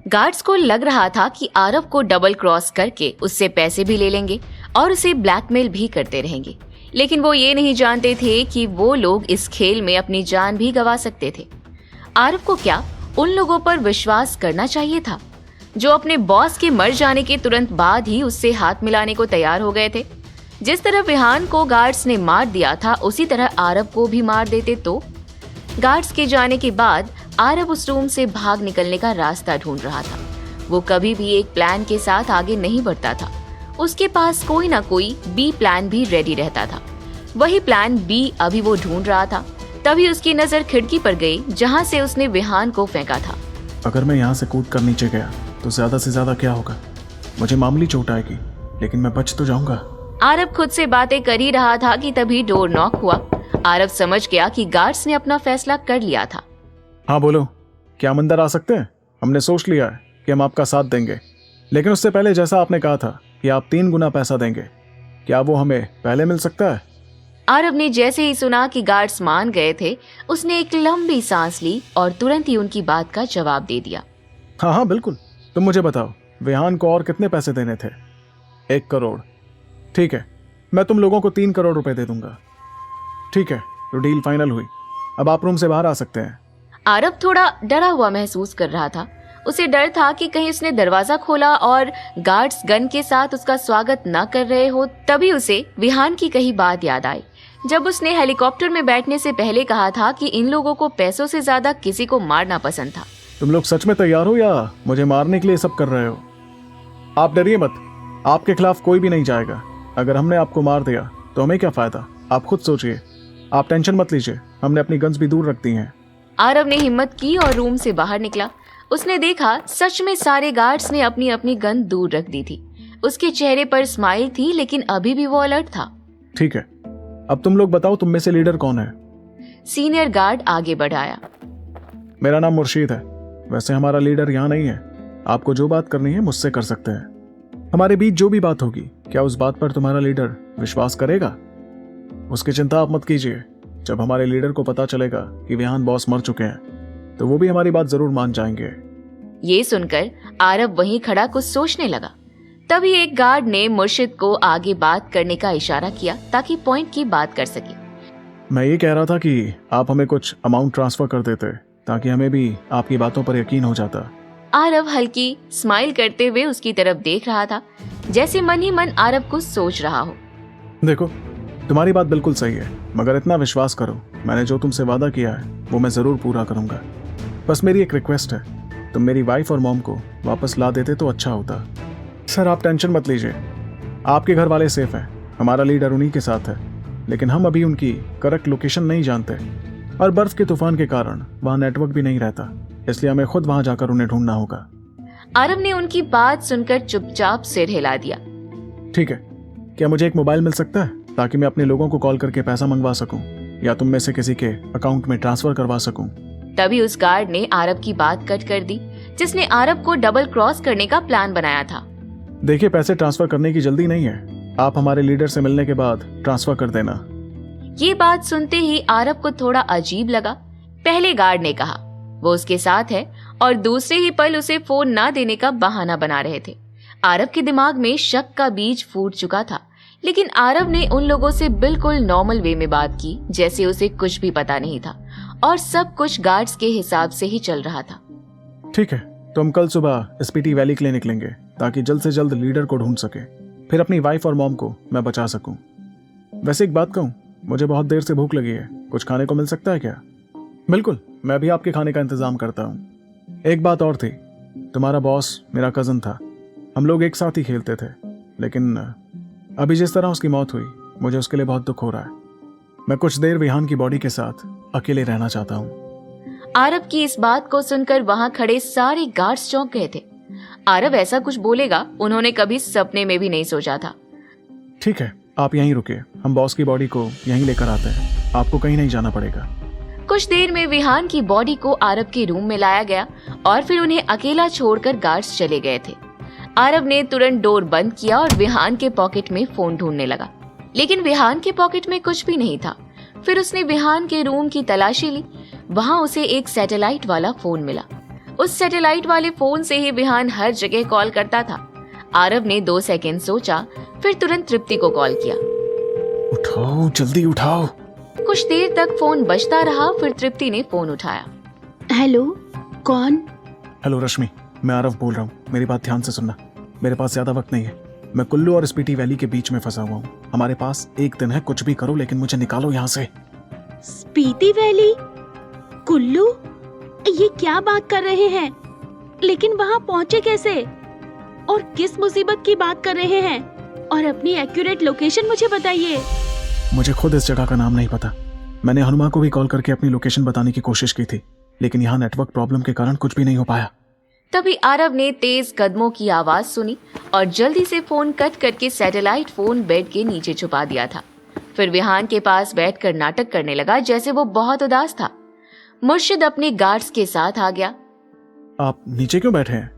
Guards को लग रहा था कि आरव को डबल क्रॉस करके उससे पैसे भी ले लेंगे और उसे ब्लैकमेल भी करते रहेंगे, लेकिन वो ये नहीं जानते थे कि वो लोग इस खेल में अपनी जान भी गंवा सकते थे। आरव को क्या उन लोगों पर विश्वास करना चाहिए था जो अपने बॉस के मर जाने के तुरंत बाद ही उससे हाथ मिलाने को तैयार हो गए थे? जिस तरह विहान को गार्ड्स ने मार दिया था उसी तरह आरव को भी मार देते तो? गार्ड्स के जाने के बाद आरव उस रूम से भाग निकलने का रास्ता ढूंढ रहा था। वो कभी भी एक प्लान के साथ आगे नहीं बढ़ता था। उसके पास कोई ना कोई बी प्लान भी रेडी रहता था। वही प्लान बी अभी वो ढूंढ रहा था। तभी उसकी नजर खिड़की पर गई जहां से उसने विहान को फेंका था। अगर मैं यहाँ से कूद कर नीचे गया तो ज्यादा से ज्यादा क्या होगा? मुझे मामूली चोट आएगी, लेकिन मैं बच तो जाऊंगा। आरव खुद से बातें कर ही रहा था कि तभी डोर नॉक हुआ। आरव समझ गया कि गार्ड्स ने अपना फैसला कर लिया था। हाँ बोलो, क्या हम अंदर आ सकते हैं? हमने सोच लिया है कि हम आपका साथ देंगे, लेकिन उससे पहले जैसा आपने कहा था कि आप 3 गुना पैसा देंगे, क्या वो हमें पहले मिल सकता है? आरव ने जैसे ही सुना कि गार्ड्स मान गए थे, उसने एक लंबी सांस ली और तुरंत ही उनकी बात का जवाब दे दिया। हाँ हाँ बिल्कुल, तुम मुझे बताओ, विहान को और कितने पैसे देने थे? 1 करोड़। ठीक है, मैं तुम लोगों को 3 करोड़ रुपए दे दूंगा। ठीक है, तो डील फाइनल हुई। अब आप रूम से बाहर आ सकते हैं। आरव थोड़ा डरा हुआ महसूस कर रहा था। उसे डर था कि कहीं उसने दरवाजा खोला और गार्ड्स गन के साथ उसका स्वागत न कर रहे हो। तभी उसे विहान की कही बात याद आई, जब उसने हेलीकॉप्टर में बैठने से पहले कहा था कि इन लोगों को पैसों से ज्यादा किसी को मारना पसंद था। तुम लोग सच में तैयार हो या मुझे मारने के लिए सब कर रहे हो? आप डरिए मत, आपके खिलाफ कोई भी नहीं जाएगा। अगर हमने आपको मार दिया तो हमें क्या फायदा? आप खुद सोचिए। आप टेंशन मत लीजिए, हमने अपनी गन्स भी दूर रख दी हैं। आरव ने हिम्मत की और रूम से बाहर निकला। उसने देखा सच में सारे गार्ड्स ने अपनी अपनी गन दूर रख दी थी। उसके चेहरे पर स्माइल थी, लेकिन अभी भी वो अलर्ट था। ठीक है, अब तुम लोग बताओ, तुम में से लीडर कौन है? सीनियर गार्ड आगे बढ़ाया। मेरा नाम मुर्शीद है। वैसे हमारा लीडर यहाँ नहीं है। आपको जो बात करनी है मुझसे कर सकते हैं। हमारे बीच जो भी बात होगी, क्या उस बात पर तुम्हारा लीडर विश्वास करेगा? उसकी चिंता आप मत कीजिए। जब हमारे लीडर को पता चलेगा कि विहान बॉस मर चुके हैं तो वो भी हमारी बात जरूर मान जाएंगे। ये सुनकर आरव वहीं खड़ा कुछ सोचने लगा। तभी एक गार्ड ने मुर्शिद को आगे बात करने का इशारा किया ताकि पॉइंट की बात कर सके। मैं ये कह रहा था कि आप हमें कुछ अमाउंट ट्रांसफर कर देते ताकि हमें भी आपकी बातों पर यकीन हो जाता। आरव हल्की स्माइल करते हुए उसकी तरफ देख रहा था, जैसे मन ही मन आरव कुछ सोच रहा हो। देखो, तुम्हारी बात बिल्कुल सही है, मगर इतना विश्वास करो, मैंने जो तुमसे वादा किया है वो मैं जरूर पूरा करूंगा। बस मेरी एक रिक्वेस्ट है, तुम मेरी वाइफ और मॉम को वापस ला देते तो अच्छा होता। सर आप टेंशन मत लीजिए, आपके घर वाले सेफ हैं, हमारा लीडर उन्हीं के साथ है, लेकिन हम अभी उनकी करेक्ट लोकेशन नहीं जानते और बर्फ के तूफान के कारण वहाँ नेटवर्क भी नहीं रहता, इसलिए हमें खुद वहाँ जाकर उन्हें ढूंढना होगा। आरव ने उनकी बात सुनकर चुपचाप सिर हिला दिया। ठीक है, क्या मुझे एक मोबाइल मिल सकता है ताकि मैं अपने लोगों को कॉल करके पैसा मंगवा सकूं या तुम में से किसी के अकाउंट में ट्रांसफर करवा सकूं? तभी उस गार्ड ने आरव की बात कट कर दी, जिसने आरव को डबल क्रॉस करने का प्लान बनाया था। देखिए, पैसे ट्रांसफर करने की जल्दी नहीं है, आप हमारे लीडर से मिलने के बाद ट्रांसफर कर देना। ये बात सुनते ही आरव को थोड़ा अजीब लगा। पहले गार्ड ने कहा वो उसके साथ है और दूसरे ही पल उसे फोन ना देने का बहाना बना रहे थे। आरव के दिमाग में शक का बीज फूट चुका था, लेकिन आरव ने उन लोगों से बिल्कुल नॉर्मल वे में बात की, जैसे उसे कुछ भी पता नहीं था और सब कुछ गार्ड्स के हिसाब से ही चल रहा था। ठीक है, तो हम कल सुबह स्पीटी वैली के लिए निकलेंगे ताकि जल्द से जल्द लीडर को ढूंढ सके, फिर अपनी वाइफ और मॉम को मैं बचा सकूं। वैसे एक बात कहूं, मुझे बहुत देर से भूख लगी है, कुछ खाने को मिल सकता है क्या? बिल्कुल, मैं भी आपके खाने का इंतजाम करता हूँ। एक बात और थी, तुम्हारा बॉस मेरा कजन था, हम लोग एक साथ ही खेलते थे, लेकिन अभी जिस तरह उसकी मौत हुई मुझे उसके लिए बहुत दुख हो रहा है। मैं कुछ देर विहान की बॉडी के साथ अकेले रहना चाहता हूँ। आरव की इस बात को सुनकर वहां खड़े सारे गार्ड्स चौंक गए थे। आरव ऐसा कुछ बोलेगा उन्होंने कभी सपने में भी नहीं सोचा था। ठीक है, आप यहीं रुकिए, हम बॉस की बॉडी को यहीं लेकर आते हैं, आपको कहीं नहीं जाना पड़ेगा। कुछ देर में विहान की बॉडी को आरव के रूम में लाया गया और फिर उन्हें अकेला छोड़कर गार्ड्स चले गए थे। आरव ने तुरंत डोर बंद किया और विहान के पॉकेट में फोन ढूंढने लगा, लेकिन विहान के पॉकेट में कुछ भी नहीं था। फिर उसने विहान के रूम की तलाशी ली, वहां उसे एक सैटेलाइट वाला फोन मिला। उस सैटेलाइट वाले फोन से ही विहान हर जगह कॉल करता था। आरव ने 2 सेकंड सोचा, फिर तुरंत तृप्ति को कॉल किया। उठाओ, जल्दी उठाओ। कुछ देर तक फोन बजता रहा, फिर तृप्ति ने फोन उठाया। हेलो, कौन? हेलो रश्मि, मैं आरव बोल रहा हूँ। मेरी बात ध्यान से सुनना। मेरे पास ज्यादा वक्त नहीं है। मैं कुल्लू और स्पीति वैली के बीच में फंसा हुआ हूँ। हमारे पास 1 दिन है, कुछ भी करो लेकिन मुझे निकालो यहाँ से। स्पीति वैली, कुल्लू, ये क्या बात कर रहे हैं? लेकिन वहाँ पहुँचे कैसे? और किस मुसीबत की बात कर रहे हैं? और अपनी एक्यूरेट लोकेशन मुझे बताइए। मुझे खुद इस जगह का नाम नहीं पता। मैंने हनुमा को भी कॉल करके अपनी लोकेशन बताने की कोशिश की थी, लेकिन यहाँ नेटवर्क प्रॉब्लम के कारण कुछ भी नहीं हो पाया। तभी आरव ने तेज कदमों की आवाज सुनी और जल्दी से फोन कट करके सैटेलाइट फोन बेड के नीचे छुपा दिया था। फिर विहान के पास बैठकर नाटक करने लगा जैसे वो बहुत उदास था। मुर्शिद अपने गार्ड्स के साथ आ गया। आप नीचे क्यों बैठे हैं?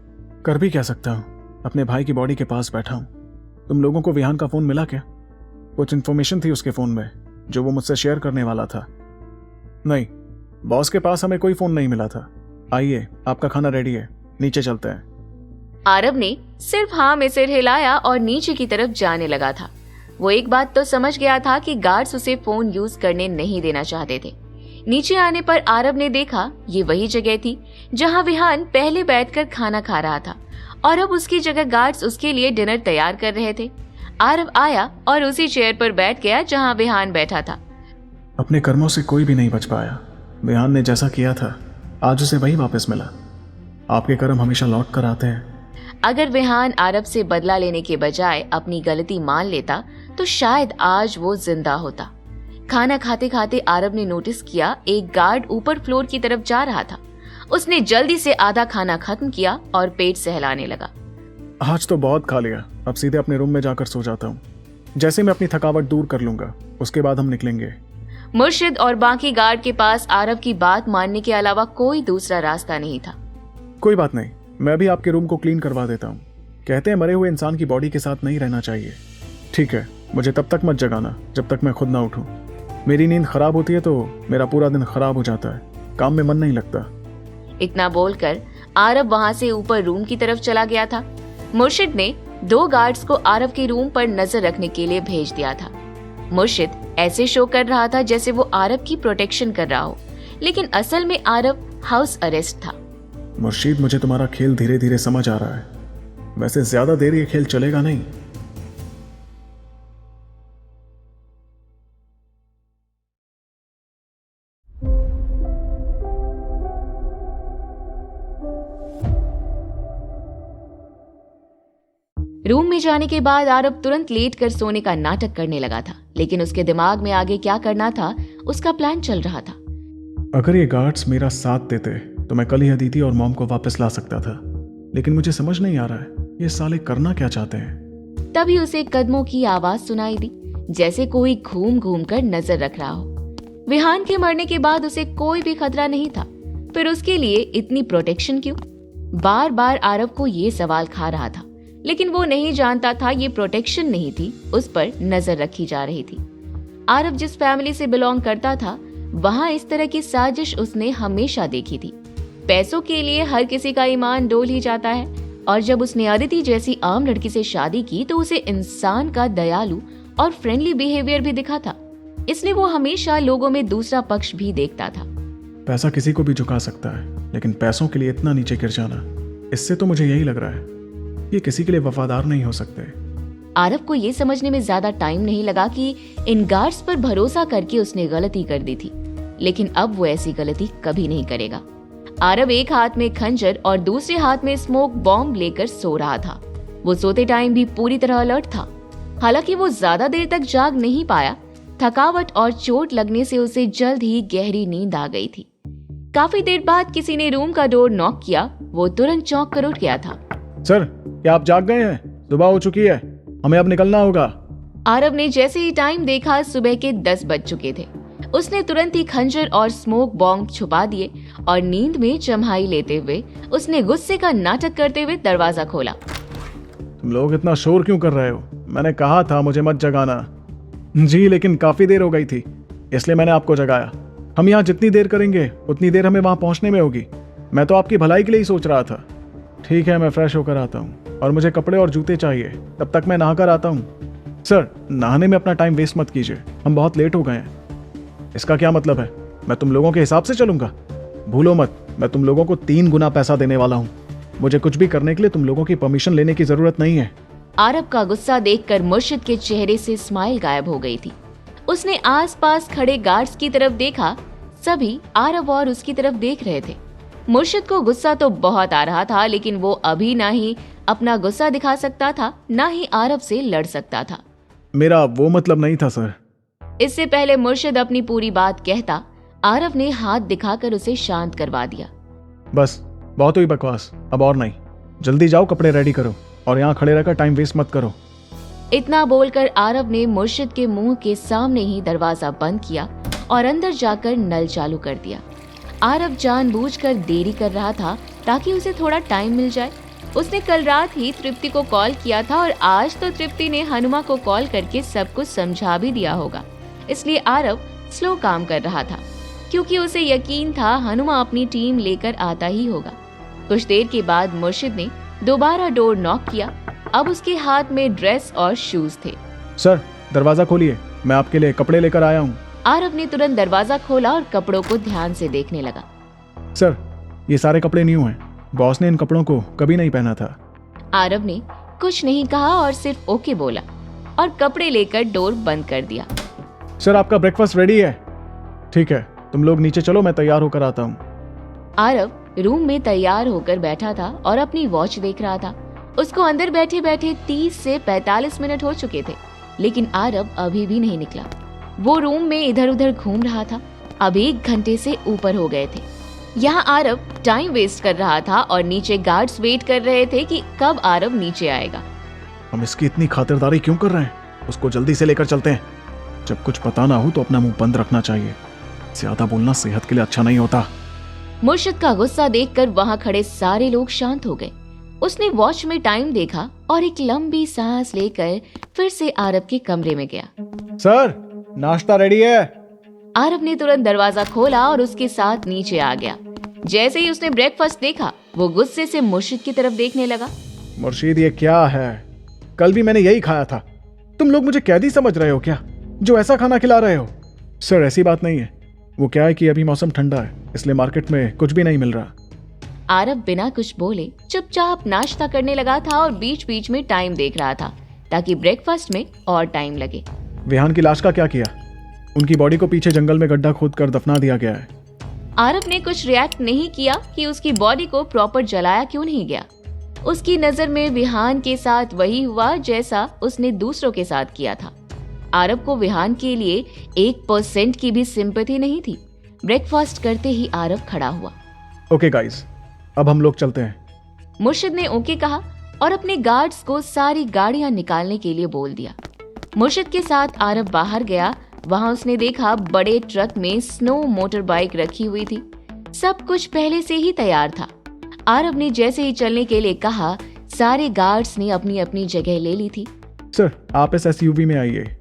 कर भी क्या सकता हूँ? अपने भाई की बॉडी के पास बैठा हूँ। तुम लोगों को विहान का फोन मिला क्या? कुछ इन्फॉर्मेशन थी उसके फोन में जो वो मुझसे शेयर करने वाला था। नहीं, बॉस के पास हमें कोई फोन नहीं मिला था। आइए, आपका खाना रेडी है, नीचे चलते हैं। आरव ने सिर्फ हाँ में सिर हिलाया और नीचे की तरफ जाने लगा था। वो एक बात तो समझ गया था कि गार्ड्स उसे फोन यूज करने नहीं देना चाहते थे। नीचे आने पर आरव ने देखा ये वही जगह थी जहाँ विहान पहले बैठकर खाना खा रहा था और अब उसकी जगह गार्ड्स उसके लिए डिनर तैयार कर रहे थे। आरव आया और उसी चेयर पर बैठ गया जहाँ विहान बैठा था। अपने कर्मों से कोई भी नहीं बच पाया। विहान ने जैसा किया था आज उसे वही वापस मिला। आपके कर्म हमेशा लौट कर आते हैं। अगर विहान आरव से बदला लेने के बजाय अपनी गलती मान लेता तो शायद आज वो जिंदा होता। खाना खाते खाते आरव ने नोटिस किया एक गार्ड ऊपर फ्लोर की तरफ जा रहा था। उसने जल्दी से आधा खाना खत्म किया और पेट सहलाने लगा। आज तो बहुत खा लिया, अब सीधे अपने रूम में जाकर सो जाता हूँ। जैसे मैं अपनी थकावट दूर कर लूंगा उसके बाद हम निकलेंगे। मुर्शिद और बाकी गार्ड के पास आरव की बात मानने के अलावा कोई दूसरा रास्ता नहीं था। कोई बात नहीं, मैं भी आपके रूम को क्लीन करवा देता हूँ। कहते हैं मरे हुए इंसान की बॉडी के साथ नहीं रहना चाहिए। ठीक है, मुझे तब तक मत जगाना जब तक मैं खुद ना उठूं। मेरी नींद खराब होती है तो मेरा पूरा दिन खराब हो जाता है, काम में मन नहीं लगता। इतना बोलकर आरव वहां से ऊपर रूम की तरफ चला गया था। मुर्शिद ने 2 गार्ड्स को आरव के रूम पर नजर रखने के लिए भेज दिया था। मुर्शिद ऐसे शो कर रहा था जैसे वो आरव की प्रोटेक्शन कर रहा हो, लेकिन असल में आरव हाउस अरेस्ट था। मुर्शीद, मुझे तुम्हारा खेल धीरे धीरे समझ आ रहा है। वैसे ज्यादा देर ये खेल चलेगा नहीं। रूम में जाने के बाद आरव तुरंत लेट कर सोने का नाटक करने लगा था, लेकिन उसके दिमाग में आगे क्या करना था उसका प्लान चल रहा था। अगर ये गार्ड्स मेरा साथ देते तो मैं कल ही अदिति और मॉम को वापस ला सकता था, लेकिन मुझे समझ नहीं आ रहा है ये साले करना क्या चाहते हैं। तभी उसे कदमों की आवाज सुनाई दी, जैसे कोई घूम घूम कर नजर रख रहा हो। विहान के मरने के बाद उसे कोई भी खतरा नहीं था, फिर उसके लिए इतनी प्रोटेक्शन क्यों? बार बार आरव को ये सवाल खा रहा था, लेकिन वो नहीं जानता था ये प्रोटेक्शन नहीं थी, उस पर नजर रखी जा रही थी। आरव जिस फैमिली से बिलोंग करता था वहाँ इस तरह की साजिश उसने हमेशा देखी थी। पैसों के लिए हर किसी का ईमान डोल ही जाता है, और जब उसने अदिति जैसी आम लड़की से शादी की तो उसे इंसान का दयालु और फ्रेंडली बिहेवियर भी दिखा था, इसलिए वो हमेशा लोगों में दूसरा पक्ष भी देखता था। पैसा किसी को भी झुका सकता है, लेकिन पैसों के लिए इतना नीचे गिर जाना, इससे तो मुझे यही लग रहा है ये किसी के लिए वफादार नहीं हो सकते। आरव को ये समझने में ज्यादा टाइम नहीं लगा कि इन गार्ड्स पर भरोसा करके उसने गलती कर दी थी, लेकिन अब वो ऐसी गलती कभी नहीं करेगा। आरव एक हाथ में खंजर और दूसरे हाथ में स्मोक बॉम्ब लेकर सो रहा था। वो सोते टाइम भी पूरी तरह अलर्ट था। हालांकि वो ज्यादा देर तक जाग नहीं पाया, थकावट और चोट लगने से उसे जल्द ही गहरी नींद आ गई थी। काफी देर बाद किसी ने रूम का डोर नॉक किया। वो तुरंत चौंक कर उठ गया था। सर, क्या आप जाग गए हैं? सुबह हो चुकी है, हमें अब निकलना होगा। आरव ने जैसे ही टाइम देखा सुबह के 10 बज चुके थे। उसने तुरंत ही खंजर और स्मोक बॉम्ब छुपा दिए और नींद में चम्हाई लेते हुए उसने गुस्से का नाटक करते हुए दरवाजा खोला। तुम लोग इतना शोर क्यों कर रहे हो? मैंने कहा था मुझे मत जगाना। जी, लेकिन काफी देर हो गई थी, इसलिए मैंने आपको जगाया। हम यहाँ जितनी देर करेंगे उतनी देर हमें वहां पहुंचने में होगी। मैं तो आपकी भलाई के लिए ही सोच रहा था। ठीक है, मैं फ्रेश होकर आता हूँ और मुझे कपड़े और जूते चाहिए, तब तक मैं नहा कर आता हूँ। सर, नहाने में अपना टाइम वेस्ट मत कीजिए, हम बहुत लेट हो गए हैं। इसका क्या मतलब है? मैं तुम लोगों के हिसाब से चलूंगा? भूलो मत, मैं तुम लोगों को 3 गुना पैसा देने वाला हूँ। मुझे कुछ भी करने के लिए तुम लोगों की परमिशन लेने की जरूरत नहीं है। आरब का गुस्सा देखकर मुर्शिद के चेहरे से स्माइल गायब हो गई थी। उसने आसपास खड़े गार्ड्स की तरफ देखा। सभी आरब और उसकी तरफ देख रहे थे। मुर्शिद को गुस्सा तो बहुत आ रहा था, लेकिन वो अभी ना ही अपना गुस्सा दिखा सकता था, ना ही आरब से लड़ सकता था। मेरा वो मतलब नहीं था सर। इससे पहले मुर्शिद अपनी पूरी बात कहता, आरब ने हाथ दिखाकर उसे शांत करवा दिया। बस, बहुत हुई बकवास, अब और नहीं। जल्दी जाओ, कपड़े रेडी करो और यहाँ खड़े रहकर टाइम वेस्ट मत करो। इतना बोलकर आरब ने मुर्शिद के मुंह के सामने ही दरवाजा बंद किया और अंदर जाकर नल चालू कर दिया। आरब जानबूझकर देरी कर रहा था ताकि उसे थोड़ा टाइम मिल जाए। उसने कल रात ही तृप्ति को कॉल किया था और आज तो तृप्ति ने हनुमा को कॉल करके सब कुछ समझा भी दिया होगा। इसलिए आरब स्लो काम कर रहा था, क्योंकि उसे यकीन था हनुमा अपनी टीम लेकर आता ही होगा। कुछ देर के बाद मुर्शिद ने दोबारा डोर नॉक किया। अब उसके हाथ में ड्रेस और शूज थे। सर, दरवाजा खोलिए, मैं आपके लिए कपड़े लेकर आया हूँ। आरब ने तुरंत दरवाजा खोला और कपड़ों को ध्यान से देखने लगा। सर, ये सारे कपड़े न्यू हैं। बॉस ने इन कपड़ों को कभी नहीं पहना था। आरब ने कुछ नहीं कहा और सिर्फ ओके बोला और कपड़े लेकर डोर बंद कर दिया। सर, आपका ब्रेकफास्ट रेडी है? ठीक है, तुम लोग नीचे चलो, मैं तैयार होकर आता हूँ। आरब रूम में तैयार होकर बैठा था और अपनी वॉच देख रहा था। उसको अंदर बैठे बैठे 30 से 45 मिनट हो चुके थे, लेकिन आरब अभी भी नहीं निकला। वो रूम में इधर उधर घूम रहा था। अब 1 घंटे से ऊपर हो गए थे। यहाँ आरब टाइम वेस्ट कर रहा था और नीचे गार्ड्स वेट कर रहे थे कि कब आरब नीचे आएगा। हम इसकी इतनी खातिरदारी क्यों कर रहे हैं? उसको जल्दी से लेकर चलते हैं। जब कुछ पता ना हो तो अपना मुंह बंद रखना चाहिए। ज्यादा बोलना सेहत के लिए अच्छा नहीं होता। मुर्शिद का गुस्सा देखकर वहाँ खड़े सारे लोग शांत हो गए। उसने वॉच में टाइम देखा और एक लंबी सांस लेकर फिर से आरब के कमरे में गया। सर, नाश्ता रेडी है। आरब ने तुरंत दरवाजा खोला और उसके साथ नीचे आ गया। जैसे ही उसने ब्रेकफास्ट देखा, वो गुस्से से मुर्शिद की तरफ देखने लगा। मुर्शिद, ये क्या है? कल भी मैंने यही खाया था। तुम लोग मुझे कैदी समझ रहे हो क्या, जो ऐसा खाना खिला रहे हो? सर, ऐसी बात नहीं है। वो क्या है कि अभी मौसम ठंडा है, इसलिए मार्केट में कुछ भी नहीं मिल रहा। आरब बिना कुछ बोले चुपचाप नाश्ता करने लगा था और बीच बीच में टाइम देख रहा था ताकि ब्रेकफास्ट में और टाइम लगे। विहान की लाश का क्या किया? उनकी बॉडी को पीछे जंगल में गड्ढा खोदकर दफना दिया गया है। आरब ने कुछ रिएक्ट नहीं किया कि उसकी बॉडी को प्रॉपर जलाया क्यों नहीं गया। उसकी नजर में विहान के साथ वही हुआ जैसा उसने दूसरों के साथ किया था। आरब को विहान के लिए 1% की भी सिंपैथी नहीं थी। ब्रेकफास्ट करते ही आरब खड़ा हुआ। ओके गाइस, अब हम लोग चलते हैं। मुर्शिद ने ओके कहा और अपने गार्ड्स को सारी गाड़ियां निकालने के लिए बोल दिया। मुर्शिद के साथ आरब बाहर गया। वहां उसने देखा बड़े ट्रक में स्नो मोटर बाइक रखी हुई थी। सब कुछ पहले से ही तैयार था। आरब ने जैसे ही चलने के लिए कहा, सारे गार्ड्स ने अपनी अपनी जगह ले ली थी। सर, आप इस एसयूवी में आइए।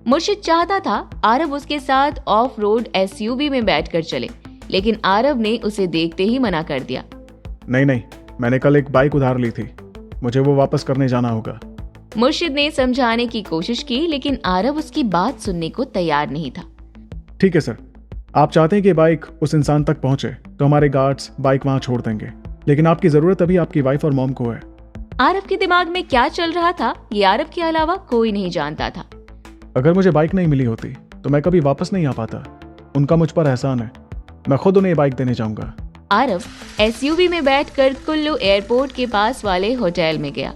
मुर्शिद चाहता था आरब उसके साथ ऑफ रोड एसयूवी में बैठकर चले, लेकिन आरब ने उसे देखते ही मना कर दिया। नहीं, मैंने कल एक बाइक उधार ली थी, मुझे वो वापस करने जाना होगा। मुर्शिद ने समझाने की कोशिश की, लेकिन आरब उसकी बात सुनने को तैयार नहीं था। ठीक है सर, आप चाहते हैं कि बाइक उस इंसान तक पहुंचे तो हमारे गार्ड्स बाइक वहां छोड़ देंगे, लेकिन आपकी जरूरत अभी आपकी वाइफ और मॉम को है। आरब के दिमाग में क्या चल रहा था ये आरब के अलावा कोई नहीं जानता था। अगर मुझे बाइक नहीं मिली होती तो मैं कभी वापस नहीं आ पाता। उनका मुझ पर एहसान है, मैं खुद उन्हें बाइक देने जाऊंगा। आरब एसयूवी में बैठकर कुल्लू एयरपोर्ट के पास वाले होटल में गया।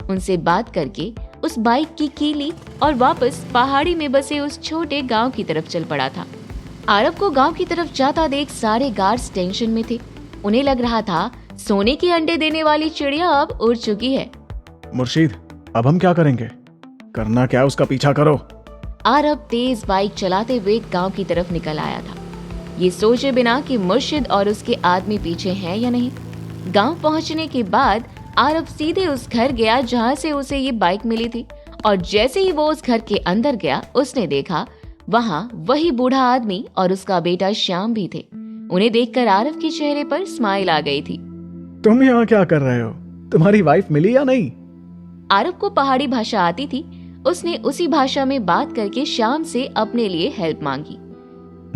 उनसे बात करके उस बाइक की कीली और वापस पहाड़ी में बसे उस छोटे गांव की तरफ चल पड़ा था। आरब को गांव की तरफ जाता देख सारे गार्ड्स टेंशन में थे। उन्हें लग रहा था सोने के अंडे देने वाली चिड़िया अब उड़ चुकी है। मुर्शीद, अब हम क्या करेंगे? करना क्या, उसका पीछा करो। आरब तेज बाइक चलाते हुए गांव की तरफ निकल आया था, ये सोचे बिना कि मुर्शिद और उसके आदमी पीछे हैं या नहीं। गांव पहुंचने के बाद आरब सीधे उस घर गया जहां से उसे ये बाइक मिली थी, और जैसे ही वो उस घर के अंदर गया उसने देखा वहां वही बूढ़ा आदमी और उसका बेटा श्याम भी थे। उन्हें देखकर आरव के चेहरे पर स्माइल आ गई थी। तुम यहाँ क्या कर रहे हो? तुम्हारी वाइफ मिली या नहीं? आरव को पहाड़ी भाषा आती थी। उसने उसी भाषा में बात करके श्याम से अपने लिए हेल्प मांगी।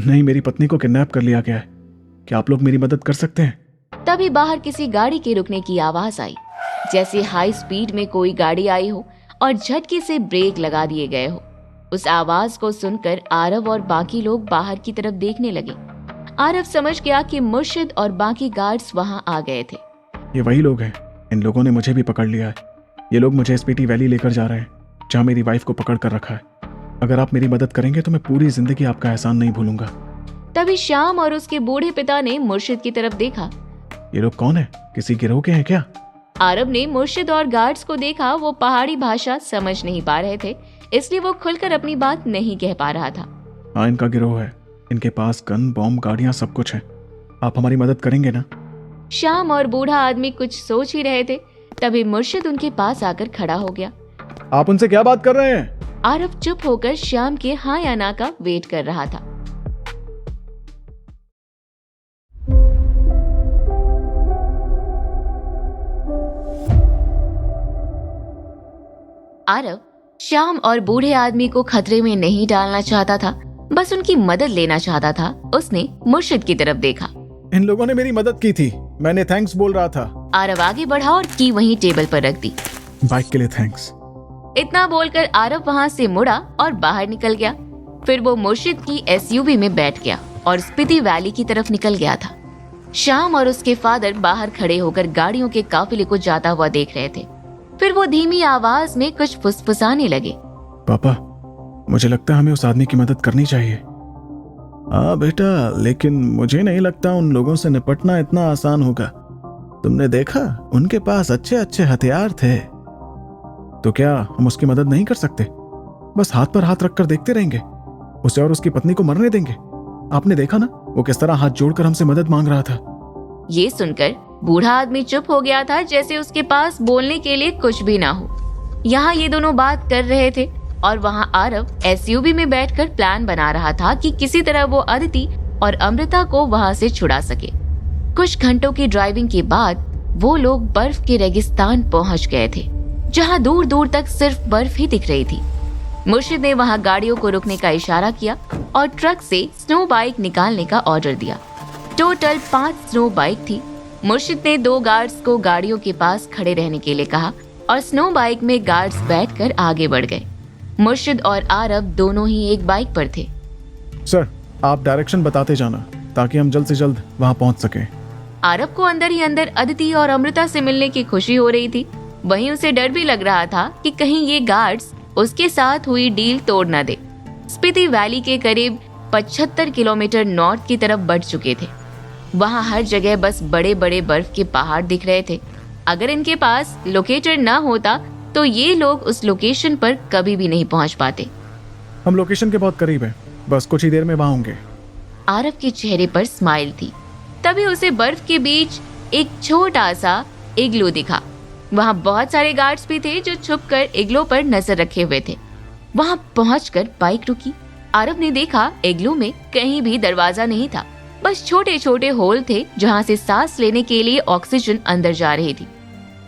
नहीं, मेरी पत्नी को किडनैप कर लिया गया है। क्या आप लोग मेरी मदद कर सकते हैं? तभी बाहर किसी गाड़ी के रुकने की आवाज आई, जैसे हाई स्पीड में कोई गाड़ी आई हो और झटके से ब्रेक लगा दिए गए हो। उस आवाज को सुनकर आरव और बाकी लोग बाहर की तरफ देखने लगे। आरव समझ गया कि मुर्शिद और बाकी गार्ड्स वहां आ गए थे। ये वही लोग हैं। इन लोगों ने मुझे भी पकड़ लिया है। ये लोग मुझे एसपीटी वैली लेकर जा रहे हैं, जहाँ मेरी वाइफ को पकड़ कर रखा है। अगर आप मेरी मदद करेंगे तो मैं पूरी जिंदगी आपका एहसान नहीं भूलूंगा। तभी श्याम और उसके बूढ़े पिता ने मुर्शिद की तरफ देखा। ये लोग कौन है? किसी गिरोह के हैं क्या? आरव ने मुर्शिद और गार्ड्स को देखा। वो पहाड़ी भाषा समझ नहीं पा रहे थे, इसलिए वो खुलकर अपनी बात नहीं कह पा रहा था। हाँ, इनका गिरोह है। इनके पास गन, बॉम्ब, गाड़ियां सब कुछ है। आप हमारी मदद करेंगे ना? श्याम और बूढ़ा आदमी कुछ सोच ही रहे थे, तभी मुर्शिद उनके पास आकर खड़ा हो गया। आप उनसे क्या बात कर रहे हैं? आरव चुप होकर श्याम के हाँ या ना का वेट कर रहा था। आरव श्याम और बूढ़े आदमी को खतरे में नहीं डालना चाहता था, बस उनकी मदद लेना चाहता था। उसने मुर्शिद की तरफ देखा। इन लोगों ने मेरी मदद की थी, मैंने थैंक्स बोल रहा था। आरव आगे बढ़ा और की वहीं टेबल पर रख दी। बाइक के लिए थैंक्स। इतना बोलकर आरव वहां से मुड़ा और बाहर निकल गया। फिर वो मुर्शिद की एसयूवी में बैठ गया और स्पीति वैली की तरफ निकल गया था। श्याम और उसके फादर बाहर खड़े होकर गाड़ियों के काफिले को जाता हुआ देख रहे थे। फिर वो धीमी आवाज में कुछ फुसफुसाने लगे। पापा, मुझे लगता है हमें उस आदमी की मदद करनी चाहिए। हाँ बेटा, लेकिन मुझे नहीं लगता उन लोगों से निपटना इतना आसान होगा। तुमने देखा, उनके पास अच्छे अच्छे हथियार थे। तो क्या हम उसकी मदद नहीं कर सकते? बस हाथ पर हाथ रखकर देखते रहेंगे? उसे और उसकी पत्नी को मरने देंगे? आपने देखा ना, वो किस तरह हाथ जोड़कर हमसे मदद मांग रहा था। ये सुनकर बूढ़ा आदमी चुप हो गया था, जैसे उसके पास बोलने के लिए कुछ भी ना हो। यहाँ ये दोनों बात कर रहे थे और वहाँ आरव एसयूवी में बैठकर प्लान बना रहा था कि किसी तरह वो अदिति और अमृता को वहाँ से छुड़ा सके। कुछ घंटों की ड्राइविंग के बाद वो लोग बर्फ के रेगिस्तान पहुँच गए थे, जहाँ दूर दूर तक सिर्फ बर्फ ही दिख रही थी। मुर्शिद ने वहाँ गाड़ियों को रुकने का इशारा किया और ट्रक से स्नो बाइक निकालने का ऑर्डर दिया। टोटल 5 स्नो बाइक थी। मुर्शिद ने 2 गार्ड्स को गाड़ियों के पास खड़े रहने के लिए कहा और स्नो बाइक में गार्ड्स बैठकर आगे बढ़ गए। मुर्शिद और आरव दोनों ही एक बाइक पर थे। सर, आप डायरेक्शन बताते जाना ताकि हम जल्द से जल्द वहाँ पहुँच सके। आरव को अंदर ही अंदर अदिति और अमृता से मिलने की खुशी हो रही थी। वहीं उसे डर भी लग रहा था कि कहीं ये गार्ड्स उसके साथ हुई डील तोड़ न दे। स्पीति वैली के करीब 75 किलोमीटर नॉर्थ की तरफ बढ़ चुके थे। वहाँ हर जगह बस बड़े बड़े बर्फ के पहाड़ दिख रहे थे। अगर इनके पास लोकेटर न होता तो ये लोग उस लोकेशन पर कभी भी नहीं पहुँच पाते। हम लोकेशन के बहुत करीब हैं, बस कुछ ही देर में वहाँ होंगे। आरव के चेहरे पर स्माइल थी। तभी उसे बर्फ के बीच एक छोटा सा इग्लू दिखा। वहाँ बहुत सारे गार्ड्स भी थे जो छुपकर इग्लू पर नजर रखे हुए थे। वहाँ पहुंचकर बाइक रुकी। आरव ने देखा इग्लू में कहीं भी दरवाजा नहीं था, बस छोटे छोटे होल थे जहाँ से सांस लेने के लिए ऑक्सीजन अंदर जा रही थी।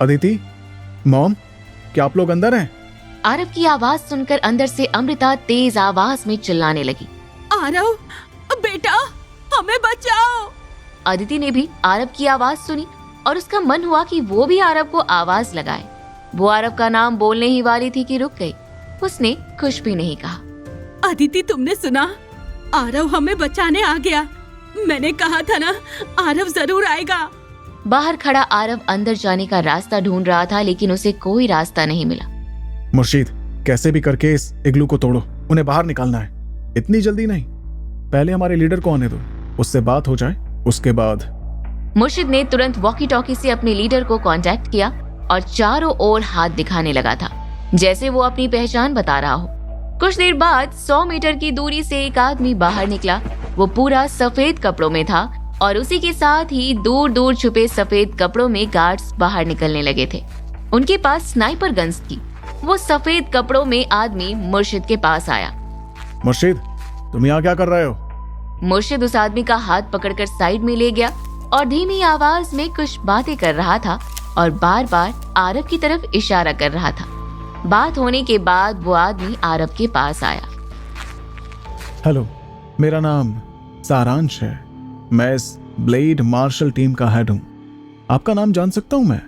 अदिति, मॉम, क्या आप लोग अंदर हैं? आरव की आवाज सुनकर अंदर से अमृता तेज आवाज में चिल्लाने लगी। आरव बेटा, हमें बचाओ। अदिति ने भी आरव की आवाज सुनी और उसका मन हुआ कि वो भी आरव को आवाज लगाए। वो आरव का नाम बोलने ही वाली थी कि रुक गई। उसने कुछ भी नहीं कहा। अदिति, तुमने सुना? आरव हमें बचाने आ गया। मैंने कहा था ना, आरव जरूर आएगा। बाहर खड़ा आरव अंदर जाने का रास्ता ढूंढ रहा था, लेकिन उसे कोई रास्ता नहीं मिला। मुर्शीद, कैसे भी करके इस इग्लू को तोड़ो, उन्हें बाहर निकालना है। इतनी जल्दी नहीं, पहले हमारे लीडर को आने दो, उससे बात हो जाए, उसके बाद। मुर्शिद ने तुरंत वॉकी टॉकी से अपने लीडर को कांटेक्ट किया और चारों ओर हाथ दिखाने लगा था, जैसे वो अपनी पहचान बता रहा हो। कुछ देर बाद 100 मीटर की दूरी से एक आदमी बाहर निकला। वो पूरा सफेद कपड़ों में था और उसी के साथ ही दूर दूर छुपे सफेद कपड़ों में गार्ड्स बाहर निकलने लगे थे। उनके पास स्नाइपर गन्स थी। वो सफेद कपड़ों में आदमी मुर्शिद के पास आया। मुर्शिद, तुम यहाँ क्या कर रहे हो? मुर्शिद उस आदमी का हाथ पकड़कर साइड में ले गया और धीमी आवाज में कुछ बातें कर रहा था और बार बार आरव की तरफ इशारा कर रहा था। बात होने के बाद वो आदमी आरव के पास आया। हेलो, मेरा नाम सारांश है। मैं इस ब्लेड मार्शल टीम का हेड हूँ। आपका नाम जान सकता हूँ मैं?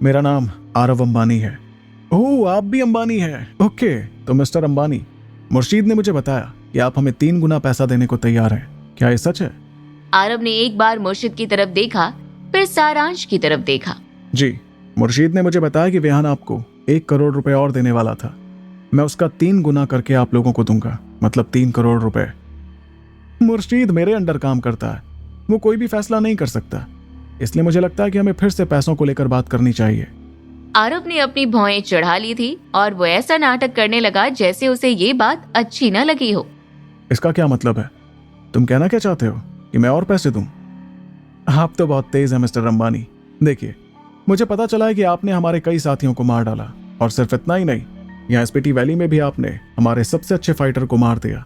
मेरा नाम आरव अंबानी है। ओह, आप भी अंबानी हैं। ओके, तो मिस्टर अंबानी, मुर्शीद ने मुझे बताया कि आप हमें 3 गुना पैसा देने को तैयार हैं। क्या ये सच है? आरव ने एक बार मुर्शिद की तरफ देखा, फिर सारांश की तरफ देखा। जी, मुर्शीद ने मुझे बताया कि रेहान आपको 1 करोड़ रुपए और देने वाला था। मैं उसका 3 गुना करके आप लोगों को दूंगा, मतलब 3 करोड़ रुपए। मुर्शीद मेरे अंडर काम करता है, वो कोई भी फैसला नहीं कर सकता, इसलिए मुझे लगता है कि हमें फिर से पैसों को लेकर बात करनी चाहिए। आरव ने अपनी भौएं चढ़ा ली थी और वो ऐसा नाटक करने लगा जैसे उसे ये बात अच्छी न लगी हो। इसका क्या मतलब है? तुम कहना क्या चाहते हो कि मैं और पैसे दूं? आप तो बहुत तेज हैं मिस्टर अंबानी। देखिए, मुझे पता चला है कि आपने हमारे कई साथियों को मार डाला, और सिर्फ इतना ही नहीं, यहाँ स्पीटी वैली में भी आपने हमारे सबसे अच्छे फाइटर को मार दिया।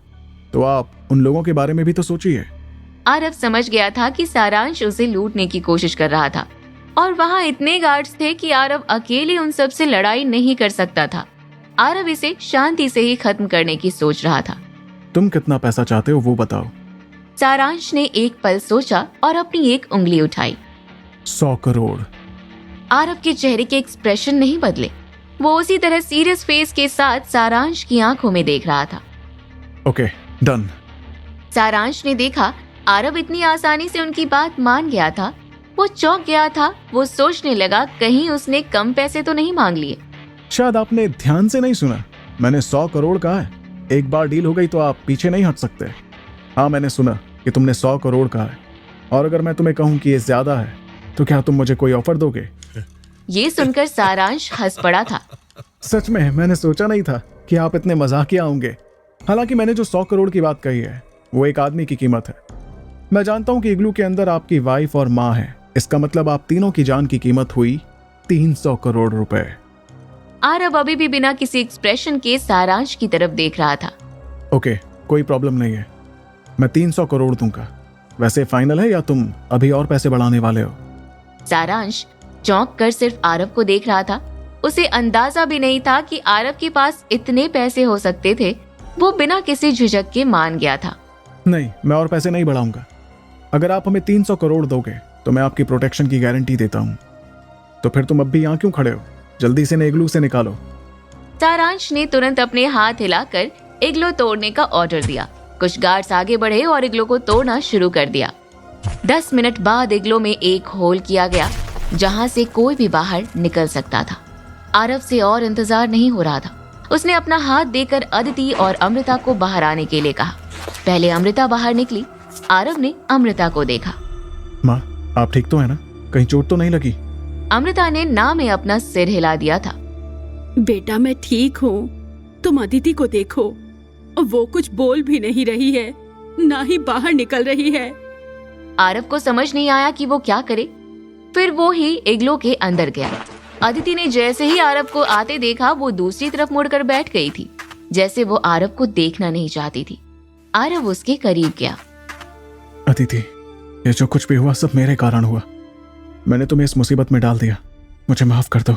तो आप उन लोगों के बारे में भी तो सोचिए। आरव समझ गया था कि सारांश उसे लूटने की कोशिश कर रहा था और वहाँ इतने गार्ड्स थे कि आरव अकेले उन सब से लड़ाई नहीं कर सकता था। आरव इसे शांति से ही खत्म करने की सोच रहा था। तुम कितना पैसा चाहते हो वो बताओ। सारांश ने एक पल सोचा और अपनी एक उंगली उठाई। 100 करोड़। आरव के चेहरे के एक्सप्रेशन नहीं बदले, वो उसी तरह सीरियस फेस के साथ सारांश की आंखों में देख रहा था। Okay, done. सारांश ने देखा आरव इतनी आसानी से उनकी बात मान गया था। वो चौंक गया था। वो सोचने लगा कहीं उसने कम पैसे तो नहीं मांग लिए। शायद आपने ध्यान से नहीं सुना, मैंने 100 करोड़ कहा है। एक बार डील हो गई तो आप पीछे नहीं हट सकते। हाँ, मैंने सुना कि तुमने 100 करोड़ कहा है, और अगर मैं तुम्हें कहूँ कि ये ज्यादा है तो क्या तुम मुझे कोई ऑफर दोगे? ये सुनकर सारांश हंस पड़ा था। सच में मैंने सोचा नहीं था कि आप इतने मजाकिया होंगे। हालांकि मैंने जो 100 करोड़ की बात कही है वो एक आदमी की कीमत है। मैं जानता हूं कि इग्लू के अंदर आपकी वाइफ और माँ है, इसका मतलब आप तीनों की जान की कीमत हुई 300 करोड़ रुपए। आरव अभी भी बिना किसी एक्सप्रेशन के सारांश की तरफ देख रहा था। ओके, कोई प्रॉब्लम नहीं है, मैं 300 करोड़ दूंगा। वैसे फाइनल है या तुम अभी और पैसे बढ़ाने वाले हो? सारांश चौंक कर सिर्फ आरव को देख रहा था। उसे अंदाजा भी नहीं था कि आरव के पास इतने पैसे हो सकते थे। वो बिना किसी झिझक के मान गया था। नहीं, मैं और पैसे नहीं बढ़ाऊंगा। अगर आप हमें 300 करोड़ दोगे तो मैं आपकी प्रोटेक्शन की गारंटी देता हूँ। तो फिर तुम अब भी यहाँ क्यों खड़े हो? जल्दी से इग्लू से निकालो। सारांश ने तुरंत अपने हाथ हिलाकर इग्लू तोड़ने का ऑर्डर दिया। कुछ गार्ड्स आगे बढ़े और इग्लू को तोड़ना शुरू कर दिया। 10 मिनट बाद इग्लू में एक होल किया गया जहां से कोई भी बाहर निकल सकता था। आरव से और इंतजार नहीं हो रहा था। उसने अपना हाथ देकर अदिति और अमृता को बाहर आने के लिए कहा। पहले अमृता बाहर निकली। आरव ने अमृता को देखा। माँ, आप ठीक तो है ना? कहीं चोट तो नहीं लगी? अमृता ने ना में अपना सिर हिला दिया था। बेटा, मैं ठीक हूँ। तुम अदिति को देखो, वो कुछ बोल भी नहीं रही है, ना ही बाहर निकल रही है। आरव को समझ नहीं आया कि वो क्या करे। फिर वो ही इग्लू के अंदर गया। अदिति ने जैसे ही आरव को आते देखा वो दूसरी तरफ मुड़कर बैठ गई थी, जैसे वो आरव को देखना नहीं चाहती थी। आरव उसके करीब गया। अदिति, ये जो कुछ भी हुआ सब मेरे कारण हुआ। मैंने तुम्हें इस मुसीबत में डाल दिया, मुझे माफ कर दो।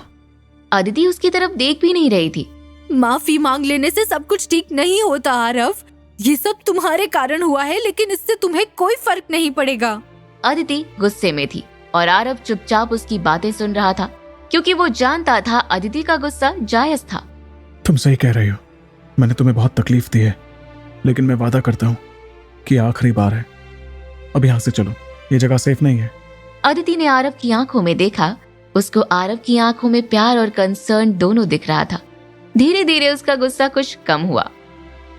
अदिति उसकी तरफ देख भी नहीं रही थी। माफी मांग लेने से सब कुछ ठीक नहीं होता आरव। ये सब तुम्हारे कारण हुआ है, लेकिन इससे तुम्हें कोई फर्क नहीं पड़ेगा। अदिति गुस्से में थी और आरव चुपचाप उसकी बातें सुन रहा था, क्योंकि वो जानता था अदिति का गुस्सा जायज था। तुम सही कह रही हो, मैंने तुम्हें बहुत तकलीफ दी है, लेकिन मैं वादा करता हूँ कि आखिरी बार है। अब यहाँ से चलो, ये जगह सेफ नहीं है। अदिति ने आरव की आंखों में देखा। उसको आरव की आंखों में प्यार और कंसर्न दोनों दिख रहा था। धीरे धीरे उसका गुस्सा कुछ कम हुआ।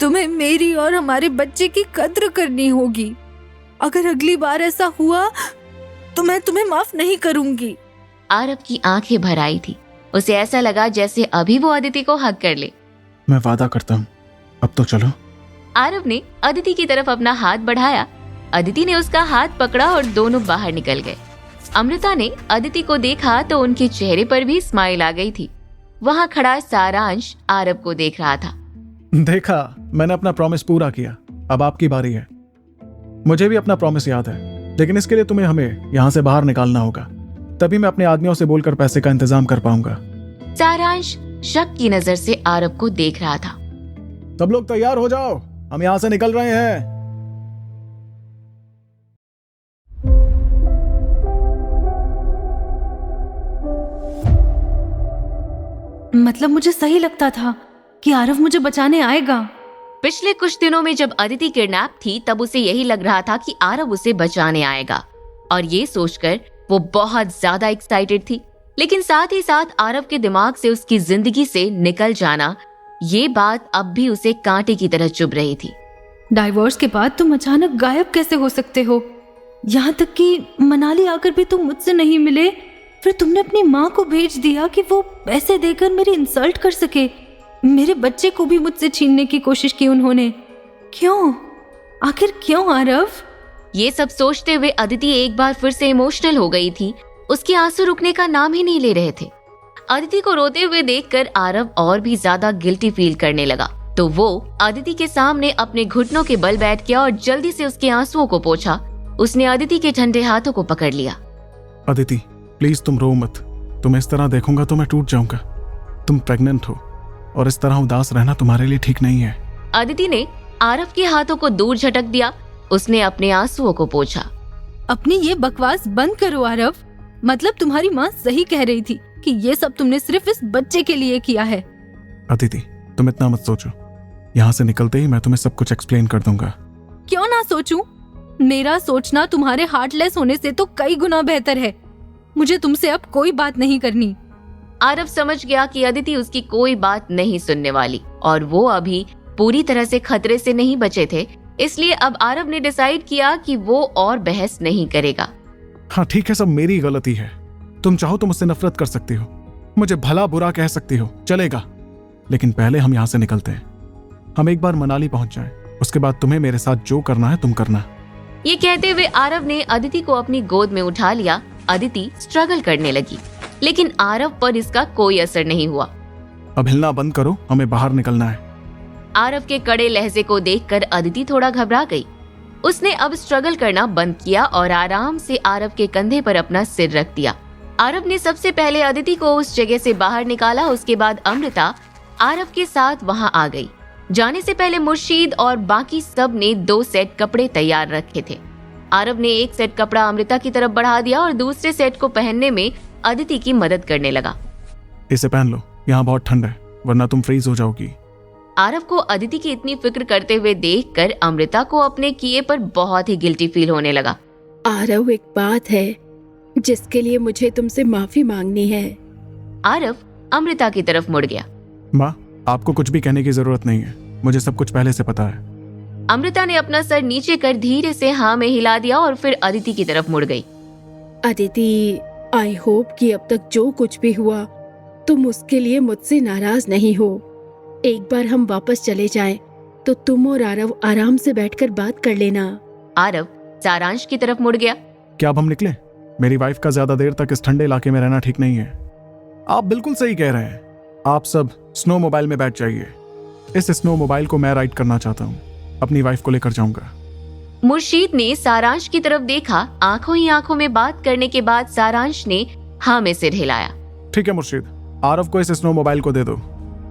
तुम्हें मेरी और हमारे बच्चे की कद्र करनी होगी। अगर अगली बार ऐसा हुआ तो मैं तुम्हें माफ नहीं करूंगी। आरव की आंखें भर आई थी। उसे ऐसा लगा जैसे अभी वो अदिति को हक कर ले। मैं वादा करता हूँ, अब तो चलो। आरव ने अदिति की तरफ अपना हाथ बढ़ाया। अदिति ने उसका हाथ पकड़ा और दोनों बाहर निकल गए। अमृता ने अदिति को देखा तो उनके चेहरे पर भी स्माइल आ गई थी। वहाँ खड़ा सारांश आरव को देख रहा था। देखा, मैंने अपना प्रॉमिस पूरा किया, अब आपकी बारी है। मुझे भी अपना प्रॉमिस याद है, लेकिन इसके लिए तुम्हें हमें यहाँ से बाहर निकालना होगा, तभी मैं अपने आदमियों से बोलकर पैसे का इंतजाम कर पाऊंगा। सारांश शक की नजर से आरव को देख रहा था। सब लोग तैयार हो जाओ, हम यहाँ से निकल रहे हैं। मतलब मुझे सही लगता था कि आरव मुझे बचाने आएगा। पिछले कुछ दिनों में जब अदिति किडनैप थी तब उसे यही लग रहा था कि आरव उसे बचाने आएगा, और ये सोचकर वो बहुत ज्यादा एक्साइटेड थी। लेकिन साथ ही साथ आरव के दिमाग से उसकी जिंदगी से निकल जाना, ये बात अब भी उसे कांटे की तरह चुभ रही थी। डाइवोर्स के बाद तुम अचानक गायब कैसे हो सकते हो? यहाँ तक कि मनाली आकर भी तुम मुझसे नहीं मिले। फिर तुमने अपनी माँ को भेज दिया कि वो पैसे देकर मेरी इंसल्ट कर सके। मेरे बच्चे को भी मुझसे छीनने की कोशिश की उन्होंने। क्यों? आखिर क्यों आरव? ये सब सोचते हुए अदिति एक बार फिर से इमोशनल हो गई थी। उसके आंसू रुकने का नाम ही नहीं ले रहे थे। अदिति को रोते हुए देखकर आरव और भी ज्यादा गिल्टी फील करने लगा, तो वो अदिति के सामने अपने घुटनों के बल बैठ गया और जल्दी से उसके आंसुओं को पोंछा। उसने अदिति के ठंडे हाथों को पकड़ लिया। अदिति प्लीज तुम रो मत, तुम इस तरह देखूंगा तो मैं टूट जाऊंगा। तुम प्रेग्नेंट हो और इस तरह उदास रहना तुम्हारे लिए ठीक नहीं है। अदिति ने आरव के हाथों को दूर झटक दिया। उसने अपने आंसुओं को पोंछा। अपनी ये बकवास बंद करो आरव। मतलब तुम्हारी माँ सही कह रही थी कि ये सब तुमने सिर्फ इस बच्चे के लिए किया है। अदिति तुम इतना मत सोचो, यहाँ से निकलते ही मैं तुम्हें सब कुछ एक्सप्लेन कर दूंगा। क्यों ना सोचूं? मेरा सोचना तुम्हारे हार्टलेस होने से तो कई गुना बेहतर है। मुझे तुमसे अब कोई बात नहीं करनी। आरव समझ गया कि अदिति उसकी कोई बात नहीं सुनने वाली, और वो अभी पूरी तरह से खतरे से नहीं बचे थे। इसलिए अब आरव ने डिसाइड किया कि वो और बहस नहीं करेगा। हाँ ठीक है, सब मेरी गलती है। तुम चाहो तो मुझसे नफरत कर सकती हो, मुझे भला बुरा कह सकती हो, चलेगा। लेकिन पहले हम यहाँ से निकलते हैं। हम एक बार मनाली पहुंच जाएं, उसके बाद तुम्हें मेरे साथ जो करना है तुम करना। ये कहते हुए आरव ने अदिति को अपनी गोद में उठा लिया। अदिति स्ट्रगल करने लगी, लेकिन आरव पर इसका कोई असर नहीं हुआ। अब हिलना बंद करो, हमें बाहर निकलना है। आरव के कड़े लहजे को देखकर अदिति थोड़ा घबरा गई। उसने अब स्ट्रगल करना बंद किया और आराम से आरव के कंधे पर अपना सिर रख दिया। आरव ने सबसे पहले अदिति को उस जगह से बाहर निकाला। उसके बाद अमृता आरव के साथ वहां आ गई। जाने से पहले मुर्शीद और बाकी सब ने 2 सेट कपड़े तैयार रखे थे। आरव ने एक सेट कपड़ा अमृता की तरफ बढ़ा दिया और दूसरे सेट को पहनने में अदिति की मदद करने लगा। इसे पहन लो, यहाँ बहुत ठंड है, वरना तुम फ्रीज हो जाओगी। आरव को अदिति की इतनी फिक्र करते हुए देखकर अमृता को अपने किए पर बहुत ही गिल्टी फील होने लगा। आरव, एक बात है जिसके लिए मुझे तुमसे माफी मांगनी है। आरव अमृता की तरफ मुड़ गया। माँ, आपको कुछ भी कहने की जरूरत नहीं है, मुझे सब कुछ पहले से पता है। अमृता ने अपना सर नीचे कर धीरे से हाँ में हिला दिया और फिर अदिति की तरफ मुड़ गई। अदिति, आई होप कि अब तक जो कुछ भी हुआ तुम उसके लिए मुझसे नाराज नहीं हो। एक बार हम वापस चले जाएं, तो तुम और आरव आराम से बैठकर बात कर लेना। आरव सारांश की तरफ मुड़ गया। क्या अब हम निकले? मेरी वाइफ का ज्यादा देर तक इस ठंडे इलाके में रहना ठीक नहीं है। आप बिल्कुल सही कह रहे हैं। आप सब स्नो मोबाइल में बैठ जाइए। इस स्नो मोबाइल को मैं राइड करना चाहता हूँ, अपनी वाइफ को लेकर जाऊंगा। मुर्शीद ने सारांश की तरफ देखा। आंखों ही आंखों में बात करने के बाद सारांश ने हाँ में सिर हिलाया। ठीक है मुर्शीद, आरव को इस स्नो मोबाइल को दे दो।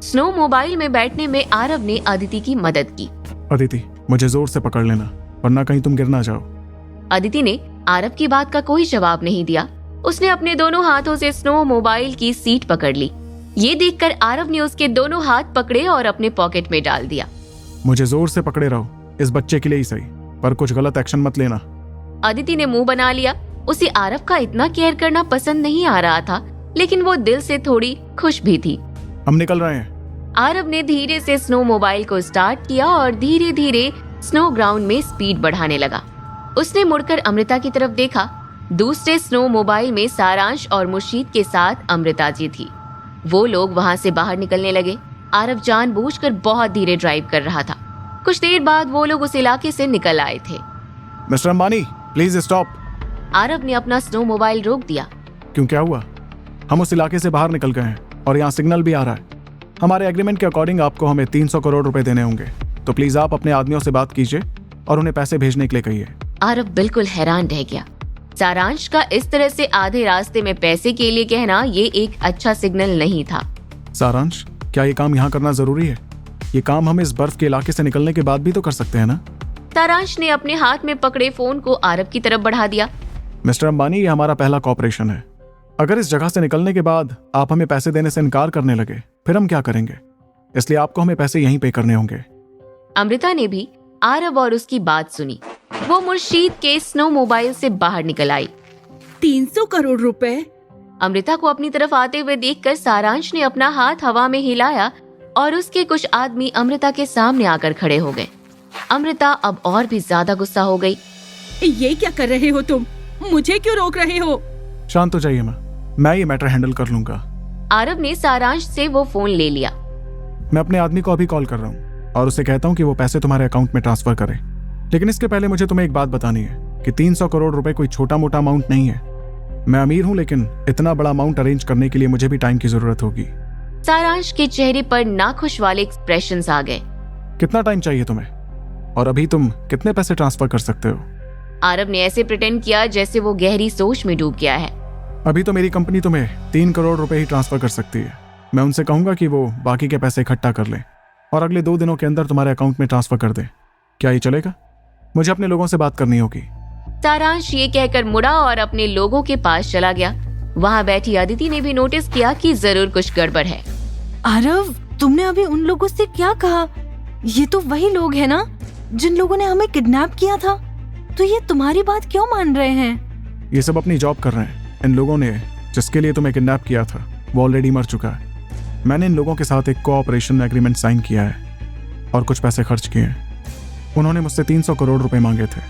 स्नो मोबाइल में बैठने में आरव ने अदिति की मदद की। अदिति, मुझे जोर से पकड़ लेना, वरना कहीं तुम गिर ना जाओ। अदिति ने आरव की बात का कोई जवाब नहीं दिया। उसने अपने दोनों हाथों से स्नो मोबाइल की सीट पकड़ ली। ये देखकर आरव ने उसके दोनों हाथ पकड़े और अपने पॉकेट में डाल दिया। मुझे जोर से पकड़े रहो, इस बच्चे के लिए ही सही, पर कुछ गलत एक्शन मत लेना। अदिति ने मुंह बना लिया। उसे आरव का इतना केयर करना पसंद नहीं आ रहा था, लेकिन वो दिल से थोड़ी खुश भी थी। हम निकल रहे हैं। आरव ने धीरे से स्नो मोबाइल को स्टार्ट किया और धीरे धीरे स्नो ग्राउंड में स्पीड बढ़ाने लगा। उसने मुड़कर अमृता की तरफ देखा। दूसरे स्नो मोबाइल में सारांश और मुर्शीद के साथ अमृता जी थी। वो लोग वहां से बाहर निकलने लगे। आरव जानबूझकर बहुत धीरे ड्राइव कर रहा था। कुछ देर बाद वो लोग उस इलाके से निकल आए थे। Mister Ambani, please stop. Aarav ने अपना स्नो मोबाइल रोक दिया। क्यों, क्या हुआ? हम उस इलाके से बाहर निकल गए हैं और यहाँ सिग्नल भी आ रहा है। हमारे एग्रीमेंट के अकॉर्डिंग आपको हमें 300 करोड़ रुपए देने होंगे, तो प्लीज आप अपने आदमियों से बात कीजिए और उन्हें पैसे भेजने के लिए कहिए। आरव बिल्कुल हैरान रह गया। सारांश का इस तरह से आधे रास्ते में पैसे के लिए कहना ये एक अच्छा सिग्नल नहीं था। सारांश, क्या ये काम यहाँ करना जरूरी है? ये काम हम इस बर्फ के इलाके से निकलने के बाद भी तो कर सकते हैं ना? सारांश ने अपने हाथ में पकड़े फोन को आरव की तरफ बढ़ा दिया। मिस्टर अंबानी, ये हमारा पहला कॉपरेशन है। अगर इस जगह से निकलने के बाद आप हमें पैसे देने से इनकार करने लगे, फिर हम क्या करेंगे? इसलिए आपको हमें पैसे यहीं पे करने होंगे। अमृता ने भी आरव और उसकी बात सुनी। वो मुर्शीद के स्नो मोबाइल से बाहर निकल आई। 300 करोड़ रुपए? अमृता को अपनी तरफ आते हुए देखकर सारांश ने अपना हाथ हवा में हिलाया और उसके कुछ आदमी अमृता के सामने आकर खड़े हो गए। अमृता अब और भी ज्यादा गुस्सा हो गई। ये क्या कर रहे हो तुम? मुझे क्यों रोक रहे हो? शांत हो जाइए माँ, मैं ये मैटर हैंडल कर लूंगा। आरव ने सारांश से वो फोन ले लिया। मैं अपने आदमी को अभी कॉल कर रहा हूँ और उसे कहता हूँ कि वो पैसे तुम्हारे अकाउंट में ट्रांसफर करे। लेकिन इसके पहले मुझे तुम्हें एक बात बतानी है कि 300 करोड़ रुपए कोई छोटा मोटा अमाउंट नहीं है। मैं अमीर हूँ, लेकिन इतना बड़ा अमाउंट अरेंज करने के लिए मुझे भी टाइम की जरूरत होगी। सारांश के चेहरे पर नाखुश वाले एक्सप्रेशंस आ गए। कितना टाइम चाहिए तुम्हें, और अभी तुम कितने पैसे ट्रांसफर कर सकते हो? आरव ने ऐसे प्रिटेंड किया जैसे वो गहरी सोच में डूब गया है। अभी तो मेरी कंपनी तुम्हें 3 करोड़ रुपए ही ट्रांसफर कर सकती है। मैं उनसे कहूंगा कि वो बाकी के पैसे इकट्ठा कर लें और अगले 2 दिनों के अंदर तुम्हारे अकाउंट में ट्रांसफर कर दें। क्या ये चलेगा? मुझे अपने लोगों से बात करनी होगी। सारांश ये कहकर मुड़ा और अपने लोगों के पास चला गया। वहाँ बैठी अदिति ने भी नोटिस किया कि जरूर कुछ गड़बड़ है। आरव, तुमने अभी उन लोगों से क्या कहा? ये तो वही लोग हैं ना जिन लोगों ने हमें किडनैप किया था। तो ये तुम्हारी बात क्यों मान रहे हैं? ये सब अपनी जॉब कर रहे हैं। इन लोगों ने जिसके लिए तुम्हें किडनैप किया था वो ऑलरेडी मर चुका है। मैंने इन लोगों के साथ एक कोऑपरेशन एग्रीमेंट साइन किया है और कुछ पैसे खर्च किए हैं। उन्होंने मुझसे 300 करोड़ रुपए मांगे थे।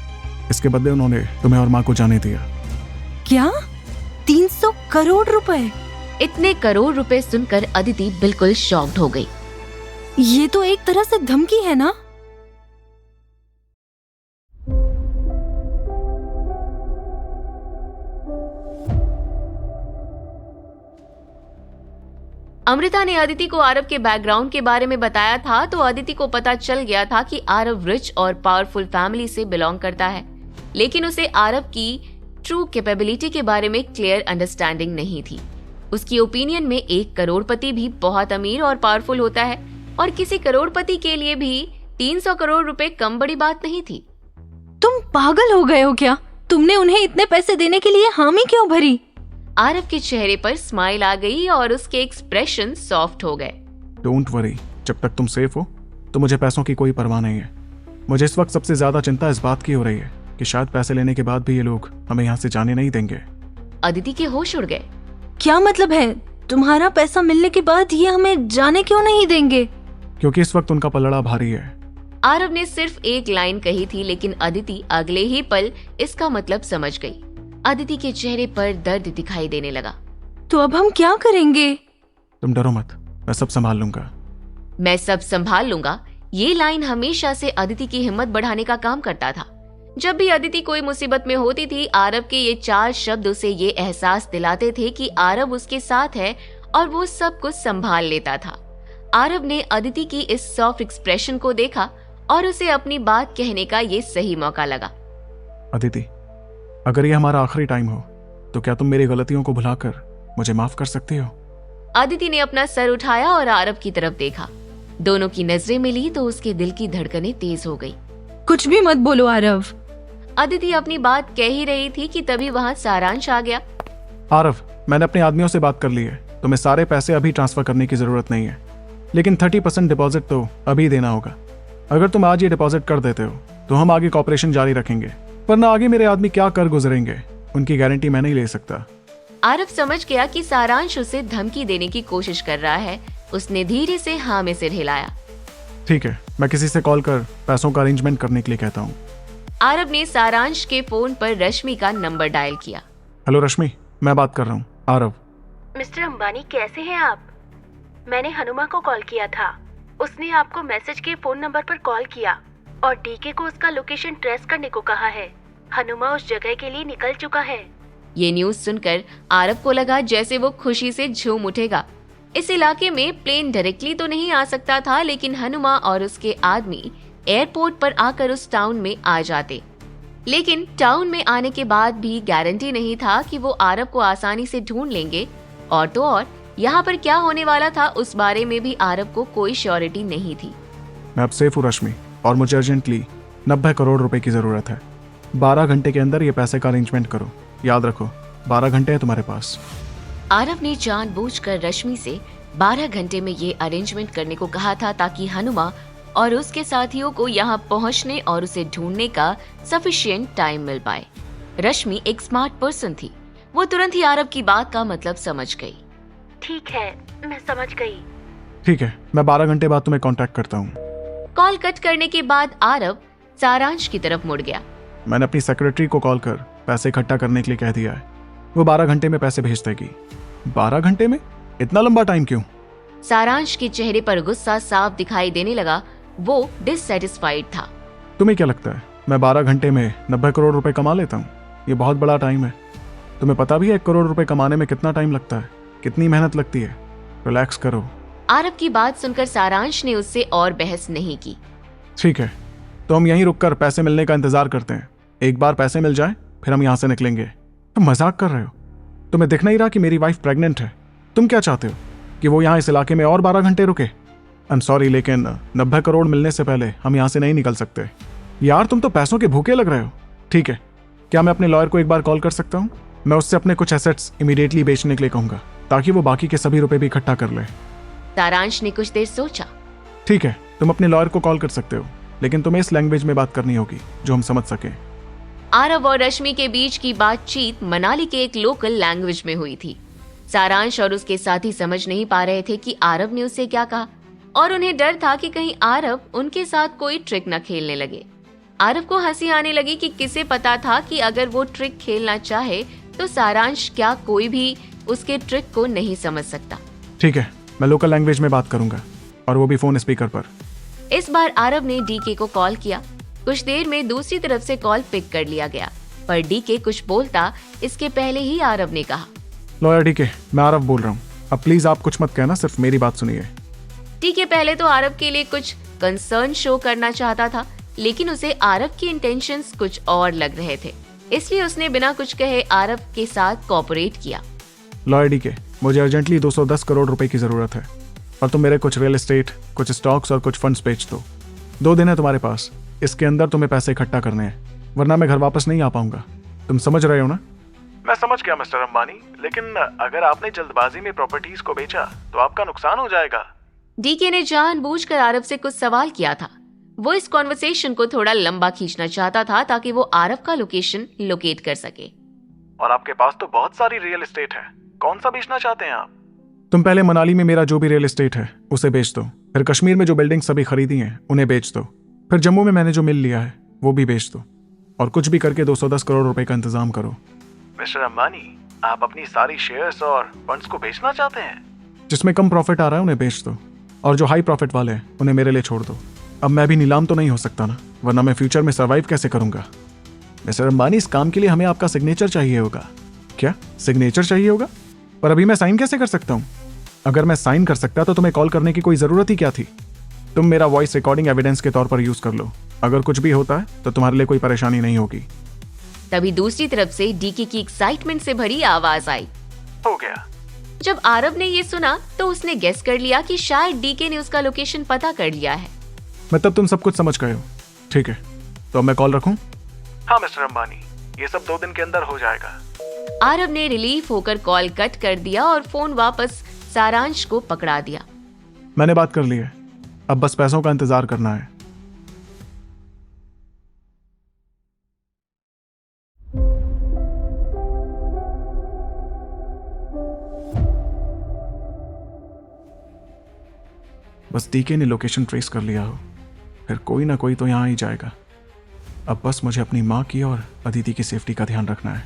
इसके बदले उन्होंने तुम्हें और माँ को जाने दिया। क्या? 300 करोड़ रुपए? इतने करोड़ रुपए सुनकर अदिति बिल्कुल शॉक्ड हो गई। ये तो एक तरह से धमकी है ना? अमृता ने अदिति को आरव के बैकग्राउंड के बारे में बताया था, तो अदिति को पता चल गया था कि आरव रिच और पावरफुल फैमिली से बिलोंग करता है। लेकिन उसे आरव की ट्रू कैपेबिलिटी के बारे में क्लियर अंडरस्टैंडिंग नहीं थी। उसकी ओपिनियन में एक करोड़पति भी बहुत अमीर और पावरफुल होता है और किसी करोड़पति के लिए भी 300 करोड़ रुपए कम बड़ी बात नहीं थी। तुम पागल हो गए हो क्या? तुमने उन्हें इतने पैसे देने के लिए हामी क्यों भरी? आरव के चेहरे पर स्माइल आ गई और उसके एक्सप्रेशन सॉफ्ट हो गए। डोंट वरी, जब तक तुम सेफ हो तो मुझे पैसों की कोई परवाह नहीं है। मुझे इस वक्त सबसे ज्यादा चिंता इस बात की हो रही है कि शायद पैसे लेने के बाद भी ये लोग हमें यहाँ से जाने नहीं देंगे। अदिति के होश उड़ गए। क्या मतलब है? तुम्हारा पैसा मिलने के बाद ये हमें जाने क्यों नहीं देंगे? क्योंकि इस वक्त उनका पलड़ा भारी है। आरव ने सिर्फ एक लाइन कही थी, लेकिन अदिति अगले ही पल इसका मतलब समझ गई। अदिति के चेहरे पर दर्द दिखाई देने लगा। तो अब हम क्या करेंगे? तुम डरो मत, मैं सब संभाल लूंगा। मैं सब संभाल लूंगा, ये लाइन हमेशा से अदिति की हिम्मत बढ़ाने का काम करता था। जब भी अदिति कोई मुसीबत में होती थी, आरव के ये 4 शब्द उसे ये एहसास दिलाते थे कि आरव उसके साथ है और वो सब कुछ संभाल लेता था। आरव ने अदिति की इस सॉफ्ट एक्सप्रेशन को देखा और उसे अपनी बात कहने का ये सही मौका लगा। अदिति, अगर ये हमारा आखिरी टाइम हो तो क्या तुम मेरी गलतियों को भुलाकर मुझे माफ कर सकती हो? अदिति ने अपना सर उठाया और आरव की तरफ देखा। दोनों की नजरें मिली तो उसके दिल की धड़कनें तेज हो गई। कुछ भी मत बोलो आरव। अदिति अपनी बात कह ही रही थी कि तभी वहाँ सारांश आ गया। आरव, मैंने अपने आदमियों से बात कर ली है। तुम्हें सारे पैसे अभी ट्रांसफर करने की जरूरत नहीं है, लेकिन 30% डिपॉजिट तो अभी देना होगा। अगर तुम आज ये डिपॉजिट कर देते हो तो हम आगे कॉपरेशन जारी रखेंगे, वरना आगे मेरे आदमी क्या कर गुजरेंगे उनकी गारंटी मैं नहीं ले सकता। आरव समझ गया कि सारांश उसे धमकी देने की कोशिश कर रहा है। उसने धीरे से हाँ में सिर हिलाया। ठीक है, मैं किसी से कॉल कर पैसों का अरेंजमेंट करने के लिए कहता हूँ। आरव ने सारांश के फोन पर रश्मि का नंबर डायल किया। हेलो रश्मि, मैं बात कर रहा हूँ। आरव। मिस्टर अंबानी, कैसे हैं आप? मैंने हनुमा को कॉल किया था। उसने आपको मैसेज के फोन नंबर पर कॉल किया और डीके को उसका लोकेशन ट्रेस करने को कहा है। हनुमा उस जगह के लिए निकल चुका है। ये न्यूज सुनकर आरव को लगा जैसे वो खुशी से झूम उठेगा। इस इलाके में प्लेन डायरेक्टली तो नहीं आ सकता था, लेकिन हनुमा और उसके आदमी एयरपोर्ट पर आकर उस टाउन में आ जाते। लेकिन टाउन में आने के बाद भी गारंटी नहीं था कि वो आरव को आसानी से ढूंढ लेंगे, और तो और यहाँ पर क्या होने वाला था उस बारे में भी आरव को कोई श्योरिटी नहीं थी। मैं अब सेफ हूँ रश्मि, और मुझे अर्जेंटली 90 करोड़ रुपए की जरूरत है। 12 घंटे के अंदर ये पैसे का अरेंजमेंट करो। याद रखो 12 घंटे हैं तुम्हारे पास। आरव ने जानबूझकर रश्मि से 12 घंटे में ये अरेंजमेंट करने को कहा था ताकि हनुमा और उसके साथियों को यहाँ पहुँचने और उसे ढूंढने का सफिशिएंट टाइम मिल पाए। रश्मि एक स्मार्ट पर्सन थी, वो तुरंत ही आरव की बात का मतलब समझ गई। ठीक है, मैं समझ गई। ठीक है, मैं 12 घंटे बाद तुम्हें कांटेक्ट करता हूँ। कॉल कट करने के बाद आरव सारांश की तरफ मुड़ गया। मैंने अपनी सेक्रेटरी को कॉल कर पैसे इकट्ठा करने के लिए कह दिया है। वो 12 घंटे में पैसे भेज देगी। 12 घंटे में? इतना लंबा टाइम क्यों? सारांश के चेहरे पर गुस्सा साफ दिखाई देने लगा। वो डिससैटिस्फाइड था। तुम्हें क्या लगता है मैं 12 घंटे में 90 करोड़ रुपए कमा लेता हूँ? ये बहुत बड़ा टाइम है। तुम्हें पता भी है 1 करोड़ रुपए कमाने में कितना टाइम लगता है, कितनी मेहनत लगती है। रिलैक्स करो। आरव की बात सुनकर सारांश ने उससे और बहस नहीं की। ठीक है, तो हम यहीं रुककर पैसे मिलने का इंतजार करते हैं। एक बार पैसे मिल जाए फिर हम यहाँ से निकलेंगे। तुम मजाक कर रहे हो? तुम्हें दिख नहीं रहा कि मेरी वाइफ प्रेग्नेंट है? तुम क्या चाहते हो कि वो यहाँ इस इलाके में और 12 घंटे रुके? आई एम सॉरी, लेकिन 90 करोड़ मिलने से पहले हम यहाँ से नहीं निकल सकते। यार तुम तो पैसों के भूखे लग रहे हो। ठीक है, क्या मैं अपने लॉयर को एक बार कॉल कर सकता हूँ? मैं उससे अपने कुछ एसेट्स इमीडिएटली बेचने के लिए कहूँगा ताकि वो बाकी के सभी रुपए भी इकट्ठा कर ले। सारांश ने कुछ देर सोचा। ठीक है, तुम अपने लॉयर को कॉल कर सकते हो, लेकिन तुम्हें इस लैंग्वेज में बात करनी होगी जो हम समझ सकें। आरव और रश्मि के बीच की बातचीत मनाली के एक लोकल लैंग्वेज में हुई थी। सारांश और उसके साथी समझ नहीं पा रहे थे कि आरव ने उससे क्या कहा, और उन्हें डर था कि कहीं आरव उनके साथ कोई ट्रिक न खेलने लगे। आरव को हंसी आने लगी कि किसे पता था कि अगर वो ट्रिक खेलना चाहे तो सारांश क्या कोई भी उसके ट्रिक को नहीं समझ सकता। ठीक है, मैं लोकल लैंग्वेज में बात करूंगा, और वो भी फोन स्पीकर पर। इस बार आरव ने डीके को कॉल किया। कुछ देर में दूसरी तरफ से कॉल पिक कर लिया गया, पर डीके कुछ बोलता इसके पहले ही आरव ने कहा, लॉयर डीके, मैं आरव बोल रहा हूँ। अब प्लीज आप कुछ मत कहना, सिर्फ मेरी बात सुनिए। डीके पहले तो आरव के लिए कुछ कंसर्न शो करना चाहता था, लेकिन उसे आरव की इंटेंशंस कुछ और लग रहे थे, इसलिए उसने बिना कुछ कहे आरव के साथ कोऑपरेट किया। लॉयर डीके, मुझे अर्जेंटली 210 करोड़ रुपए की जरूरत है, और तुम मेरे कुछ रियल एस्टेट, कुछ स्टॉक्स और कुछ फंड्स बेच दो। 2 दिन है तुम्हारे पास, इसके अंदर तुम्हें पैसे इकट्ठा करने हैं, वरना मैं घर वापस नहीं आ पाऊंगा। तुम समझ रहे हो ना? मैं समझ गया मिस्टर अंबानी, लेकिन अगर आपने जल्दबाजी में प्रॉपर्टीज को बेचा तो आपका नुकसान हो जाएगा। डीके ने जानबूझकर आरव से कुछ सवाल किया था। वो इस कॉन्वर्सेशन को थोड़ा लंबा खींचना चाहता था ताकि वो आरव का लोकेशन लोकेट कर सके। और आपके पास तो बहुत सारी रियल एस्टेट है, कौन सा बेचना चाहते हैं आप? तुम पहले मनाली में मेरा जो भी रियल एस्टेट है उसे बेच दो, फिर कश्मीर में जो बिल्डिंग्स अभी खरीदी हैं उन्हें बेच दो, फिर जम्मू में मैंने जो मिल लिया है वो भी बेच दो, और कुछ भी करके 210 करोड़ रुपए का इंतजाम करो। मिस्टर अंबानी, आप अपनी सारी शेयर्स और फंड्स को बेचना चाहते हैं? जिसमें कम प्रॉफिट आ रहा है उन्हें बेच दो, और जो हाई प्रॉफिट वाले हैं उन्हें मेरे लिए छोड़ दो। अब मैं भी नीलाम तो नहीं हो सकता ना, वरना मैं फ्यूचर में सर्वाइव कैसे करूंगा? मिस्टर अंबानी, इस काम के लिए हमें आपका सिग्नेचर चाहिए होगा। क्या सिग्नेचर चाहिए होगा? पर अभी मैं साइन कैसे कर सकता हूँ? अगर मैं साइन कर सकता तो तुम्हें कॉल करने की कोई जरूरत ही क्या थी? तुम मेरा वॉइस रिकॉर्डिंग एविडेंस के तौर पर यूज कर लो, अगर कुछ भी होता है तो तुम्हारे लिए कोई परेशानी नहीं होगी। तभी दूसरी तरफ से डीके की एक्साइटमेंट से भरी आवाज आई, हो गया। जब आरव ने ये सुना तो उसने गेस कर लिया कि शायद डीके ने उसका लोकेशन पता कर लिया है। मतलब तुम सब कुछ समझ गए हो? ठीक है, तो अब मैं कॉल रखूं? हाँ मिस्टर अंबानी, ये सब 2 दिन के अंदर हो जाएगा। आरव ने रिलीफ होकर कॉल कट कर दिया और फोन वापस सारांश को पकड़ा दिया। मैंने बात कर ली है, अब बस पैसों का इंतजार करना है। बस डीके ने लोकेशन ट्रेस कर लिया हो, फिर कोई ना कोई तो यहाँ ही जाएगा। अब बस मुझे अपनी माँ की और अदिति की सेफ्टी का ध्यान रखना है।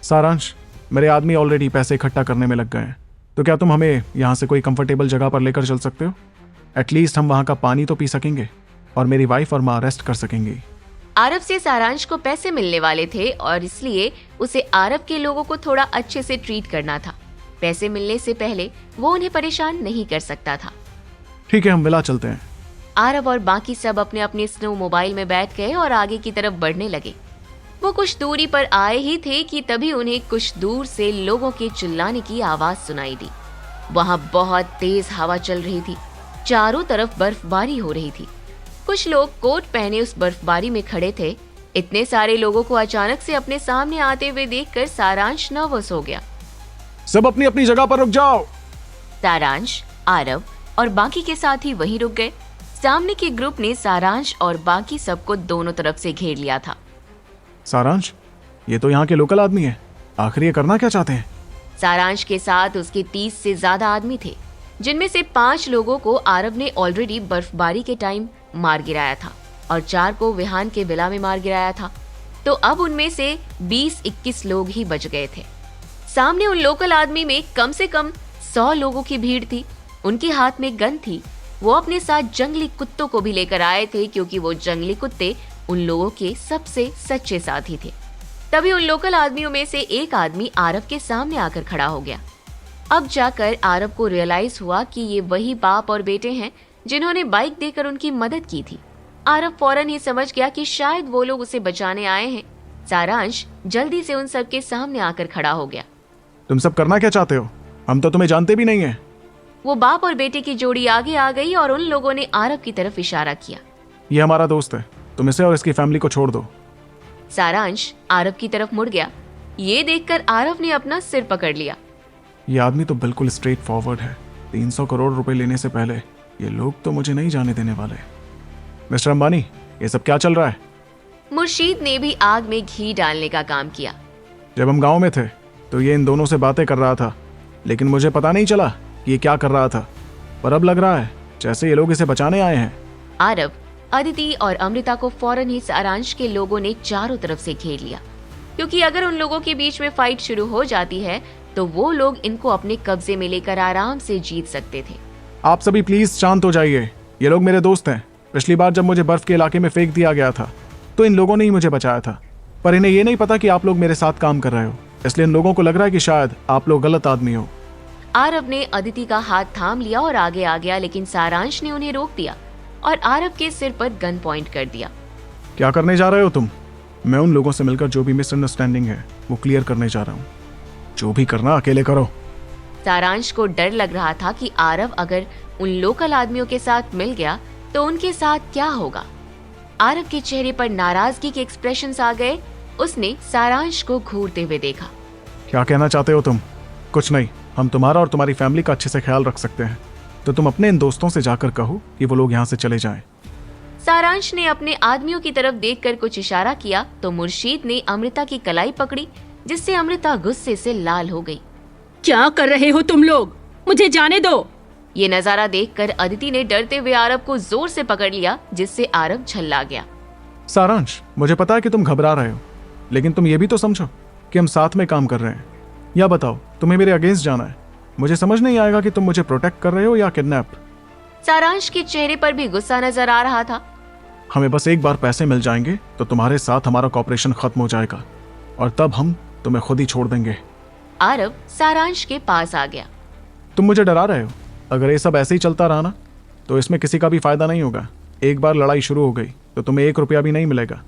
सारांश, मेरे आदमी ऑलरेडी पैसे इकट्ठा करने में लग गए हैं, तो क्या तुम हमें यहाँ से कोई कंफर्टेबल जगह पर लेकर चल सकते हो? एटलीस्ट हम वहाँ का पानी तो पी सकेंगे, और मेरी वाइफ और माँ रेस्ट कर सकेंगी। आरव से सारांश को पैसे मिलने वाले थे, और इसलिए उसे आरव के लोगों को थोड़ा अच्छे से ट्रीट करना था। पैसे मिलने से पहले वो उन्हें परेशान नहीं कर सकता था। ठीक है, हम विला चलते हैं। आरव और बाकी सब अपने अपने स्नो मोबाइल में बैठ गए और आगे की तरफ बढ़ने लगे। वो कुछ दूरी पर आए ही थे कि तभी उन्हें कुछ दूर से लोगों के चिल्लाने की आवाज सुनाई दी। वहां बहुत तेज हवा चल रही थी, चारों तरफ बर्फबारी हो रही थी। कुछ लोग कोट पहने उस बर्फबारी में खड़े थे। इतने सारे लोगों को अचानक से अपने सामने आते हुए देखकर सारांश नर्वस हो गया। सब अपनी अपनी जगह पर रुक जाओ। सारांश, आरव और बाकी के साथ ही वहीं रुक गए। सामने के ग्रुप ने सारांश और बाकी सबको दोनों तरफ से घेर लिया था। सारांश, ये तो यहाँ के लोकल आदमी है, आखिर ये करना क्या चाहते हैं? सारांश के साथ उसके 30 से ज्यादा आदमी थे, जिनमें से 5 लोगों को आरव ने ऑलरेडी बर्फबारी के टाइम मार गिराया था और 4 को विहान के विला में मार गिराया था। तो अब उनमें से 20-21 लोग ही बच गए थे। सामने उन लोकल आदमी में कम से कम 100 लोगों की भीड़ थी। उनके हाथ में गन थी। वो अपने साथ जंगली कुत्तों को भी लेकर आए थे, क्योंकि वो जंगली कुत्ते उन लोगों के सबसे सच्चे साथी थे। तभी उन लोकल आदमियों में से एक आदमी आरव के सामने आकर खड़ा हो गया। अब जाकर आरव को रियलाइज हुआ कि ये वही बाप और बेटे हैं जिन्होंने बाइक देकर उनकी मदद की थी। आरव फौरन ही समझ गया कि शायद वो लोग उसे बचाने आए हैं। सारांश जल्दी से उन सब के सामने आकर खड़ा हो गया। तुम सब करना क्या चाहते हो? हम तो तुम्हें जानते भी नहीं है। वो बाप और बेटे की जोड़ी आगे आ गई और उन लोगों ने आरव की तरफ इशारा किया। ये हमारा दोस्त है, तुम इसे और इसकी फैमिली को छोड़ दो। सारांश आरव की तरफ मुड़ गया। ये देखकर आरव ने अपना सिर पकड़ लिया। ये आदमी तो बिल्कुल स्ट्रेट फॉरवर्ड है। 300 करोड़ रुपए लेने से पहले ये लोग तो मुझे नहीं जाने देने वाले। मिस्टर अंबानी, ये सब क्या चल रहा है? मुर्शीद ने भी आग में घी डालने का काम किया। जब हम गांव में थे तो ये इन दोनों से बातें कर रहा था, लेकिन मुझे पता नहीं चला कि ये क्या कर रहा था। पर अब लग रहा है जैसे ये लोग इसे बचाने आए हैं। आरव, अदिति और अमृता को फौरन ही सारांश के लोगों ने चारों तरफ से घेर लिया, क्योंकि अगर उन लोगों के बीच में फाइट शुरू हो जाती है तो वो लोग इनको अपने कब्जे में लेकर आराम से जीत सकते थे। आप सभी प्लीज शांत हो जाइए। ये लोग मेरे दोस्त हैं। पिछली बार जब मुझे बर्फ के इलाके में फेंक दिया गया था तो इन लोगों ने ही मुझे बचाया था, पर इन्हें ये नहीं पता कि आप लोग मेरे साथ काम कर रहे हो, इसलिए इन लोगों को लग रहा है कि शायद आप लोग गलत आदमी हो। आरव ने अदिति का हाथ थाम लिया और आगे आ गया, लेकिन सारांश ने उन्हें रोक दिया और आरव के सिर पर गन पॉइंट कर दिया। क्या करने जा रहे हो तुम? मैं उन लोगों से मिलकर जो भी मिसअंडरस्टैंडिंग है वो क्लियर करने जा रहा हूँ। जो भी करना अकेले करो। सारांश को डर लग रहा था कि आरव अगर उन लोकल आदमियों के साथ मिल गया तो उनके साथ क्या होगा। आरव के चेहरे पर नाराजगी के एक्सप्रेशंस आ गए। उसने सारांश को घूरते हुए देखा। क्या कहना चाहते हो तुम? कुछ नहीं, हम तुम्हारा और तुम्हारी फैमिली का अच्छे से ख्याल रख सकते हैं, तो तुम अपने इन दोस्तों से जाकर कहो कि वो लोग यहाँ से चले जाएं। सारांश ने अपने आदमियों की तरफ देखकर कुछ इशारा किया तो मुर्शीद ने अमृता की कलाई पकड़ी, जिससे अमृता गुस्से से लाल हो गई। क्या कर रहे हो तुम लोग? मुझे जाने दो। ये नजारा देखकर अदिति ने डरते हुए आरव को जोर से पकड़ लिया, जिससे आरव झल्ला गया। सारांश, मुझे पता है कि तुम घबरा रहे हो, लेकिन तुम ये भी तो समझो कि हम साथ में काम कर रहे हैं। या बताओ, तुम्हें मेरे अगेंस्ट जाना है? मुझे समझ नहीं आएगा कि तुम मुझे प्रोटेक्ट कर रहे हो या किडनैप। सारांश के चेहरे पर भी गुस्सा नजर आ रहा था। हमें बस एक बार पैसे मिल जाएंगे तो तुम्हारे साथ हमारा कॉपरेशन खत्म हो जाएगा और तब हम तुम्हें खुद ही छोड़ देंगे। आरव सारांश के पास आ गया। तुम मुझे डरा रहे हो। अगर ये सब ऐसे ही चलता रहा ना तो इसमें किसी का भी फायदा नहीं होगा। एक बार लड़ाई शुरू हो गई तो तुम्हें 1 रुपया भी नहीं मिलेगा।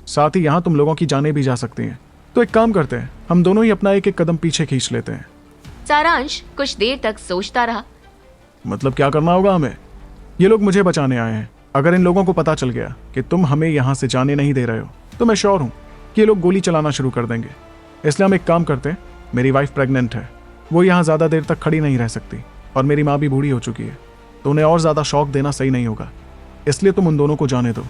साथ ही यहाँ तुम लोगों की जानें भी जा सकती हैं। तो एक काम करते हैं, हम दोनों ही अपना एक एक कदम पीछे खींच लेते हैं। सारांश कुछ देर तक सोचता रहा। मतलब क्या करना होगा हमें? ये लोग मुझे बचाने आए हैं। अगर इन लोगों को पता चल गया कि तुम हमें यहाँ से जाने नहीं दे रहे हो तो मैं श्योर हूँ कि ये लोग गोली चलाना शुरू कर देंगे। इसलिए हम एक काम करते हैं, मेरी वाइफ प्रेग्नेंट है, वो यहाँ ज़्यादा देर तक खड़ी नहीं रह सकती और मेरी माँ भी बूढ़ी हो चुकी है, तो उन्हें और ज़्यादा शौक देना सही नहीं होगा। इसलिए तुम उन दोनों को जाने दो।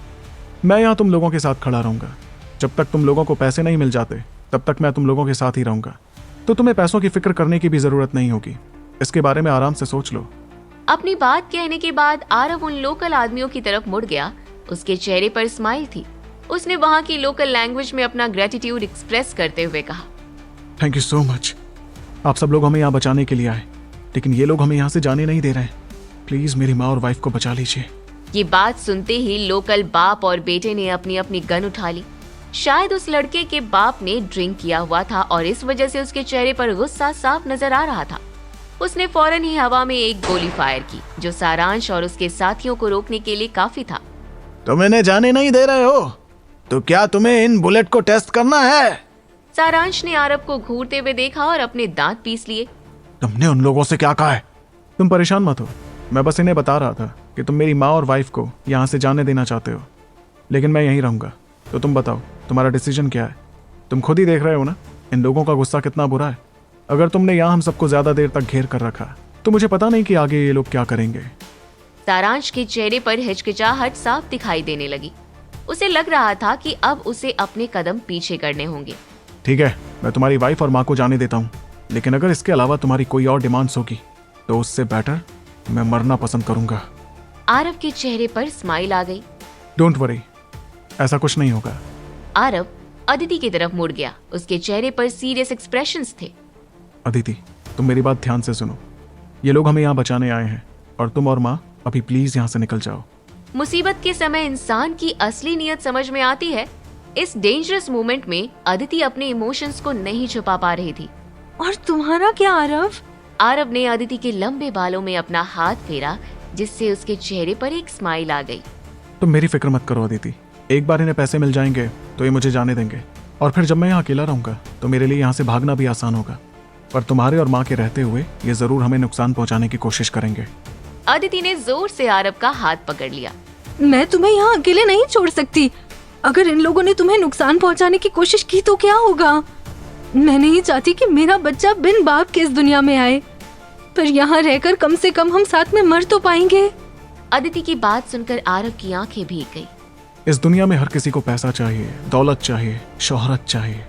मैं यहाँ तुम लोगों के साथ खड़ा रहूँगा। जब तक तुम लोगों को पैसे नहीं मिल जाते तब तक मैं तुम लोगों के साथ ही रहूँगा। तो तुम्हें पैसों की फिक्र करने की भी ज़रूरत नहीं होगी। इसके बारे में आराम से सोच लो। अपनी बात कहने के बाद आरव उन लोकल आदमियों की तरफ मुड़ गया। उसके चेहरे पर स्माइल थी। उसने वहाँ की लोकल लैंग्वेज में अपना ग्रेटिट्यूड एक्सप्रेस करते हुए कहा, थैंक यू सो मच। आप सब लोग हमें यहाँ बचाने के लिए आए, लेकिन ये लोग हमें यहाँ से जाने नहीं दे रहे हैं। प्लीज मेरी माँ और वाइफ को बचा लीजिए। ये बात सुनते ही लोकल बाप और बेटे ने अपनी अपनी गन उठा ली। शायद उस लड़के के बाप ने ड्रिंक किया हुआ था और इस वजह से उसके चेहरे पर गुस्सा साफ नजर आ रहा था। उसने फौरन ही हवा में एक गोली फायर की, जो सारांश और उसके साथियों को रोकने के लिए काफी था। तुम इन्हें जाने नहीं दे रहे हो? तो क्या तुम्हें इन बुलेट को टेस्ट करना है? सारांश ने आरव को घूरते हुए देखा और अपने दांत पीस लिए। तुमने उन लोगों से क्या कहा है? तुम परेशान मत हो, मैं बस इन्हें बता रहा था कि तुम मेरी माँ और वाइफ को यहाँ से जाने देना चाहते हो, लेकिन मैं यहीं रहूंगा। तो तुम बताओ, तुम्हारा डिसीजन क्या है? तुम खुद ही देख रहे हो ना इन लोगों का गुस्सा कितना बुरा है। अगर तुमने यहाँ हम सबको ज्यादा देर तक घेर कर रखा तो मुझे पता नहीं कि आगे ये लोग क्या करेंगे। सारांश के चेहरे पर हिचकिचाहट साफ दिखाई देने लगी। उसे लग रहा था कि अब उसे अपने कदम पीछे करने होंगे। ठीक है, मैं तुम्हारी वाइफ और माँ को जाने देता हूँ, लेकिन अगर इसके अलावा तुम्हारी कोई और डिमांड्स होगी तो उससे बेटर मैं मरना पसंद करूंगा। आरव के चेहरे पर स्माइल आ गई। डोंट वरी, ऐसा कुछ नहीं होगा। आरव अदिति की तरफ मुड़ गया। उसके चेहरे पर सीरियस एक्सप्रेशंस थे। अदिति, तुम मेरी बात ध्यान से सुनो। ये लोग हमें यहाँ बचाने आए हैं और तुम और माँ अभी प्लीज यहाँ से निकल जाओ। मुसीबत के समय इंसान की असली नीयत समझ में आती है। इस डेंजरस मोमेंट में अदिति अपने इमोशंस को नहीं छुपा पा रही थी। और तुम्हारा क्या आरव? आरव ने अदिति के लंबे बालों में अपना हाथ फेरा, जिससे उसके चेहरे पर एक स्माइल आ गई। तुम मेरी फिक्र मत करो अदिति, एक बार इन्हें पैसे मिल जाएंगे तो ये मुझे जाने देंगे, और फिर जब मैं यहाँ अकेला रहूंगा तो मेरे लिए यहाँ से भागना भी आसान होगा। पर तुम्हारे और माँ के रहते हुए ये जरूर हमें नुकसान पहुँचाने की कोशिश करेंगे। अदिति ने जोर से आरव का हाथ पकड़ लिया। मैं तुम्हें यहाँ अकेले नहीं छोड़ सकती। अगर इन लोगों ने तुम्हें नुकसान पहुँचाने की कोशिश की तो क्या होगा? मैं नहीं चाहती कि मेरा बच्चा बिन बाप के इस दुनिया में आए, पर यहाँ रहकर कम से कम हम साथ में मर तो पाएंगे। अदिति की बात सुनकर आरव की आंखें भीग गई। इस दुनिया में हर किसी को पैसा चाहिए, दौलत चाहिए, शोहरत चाहिए,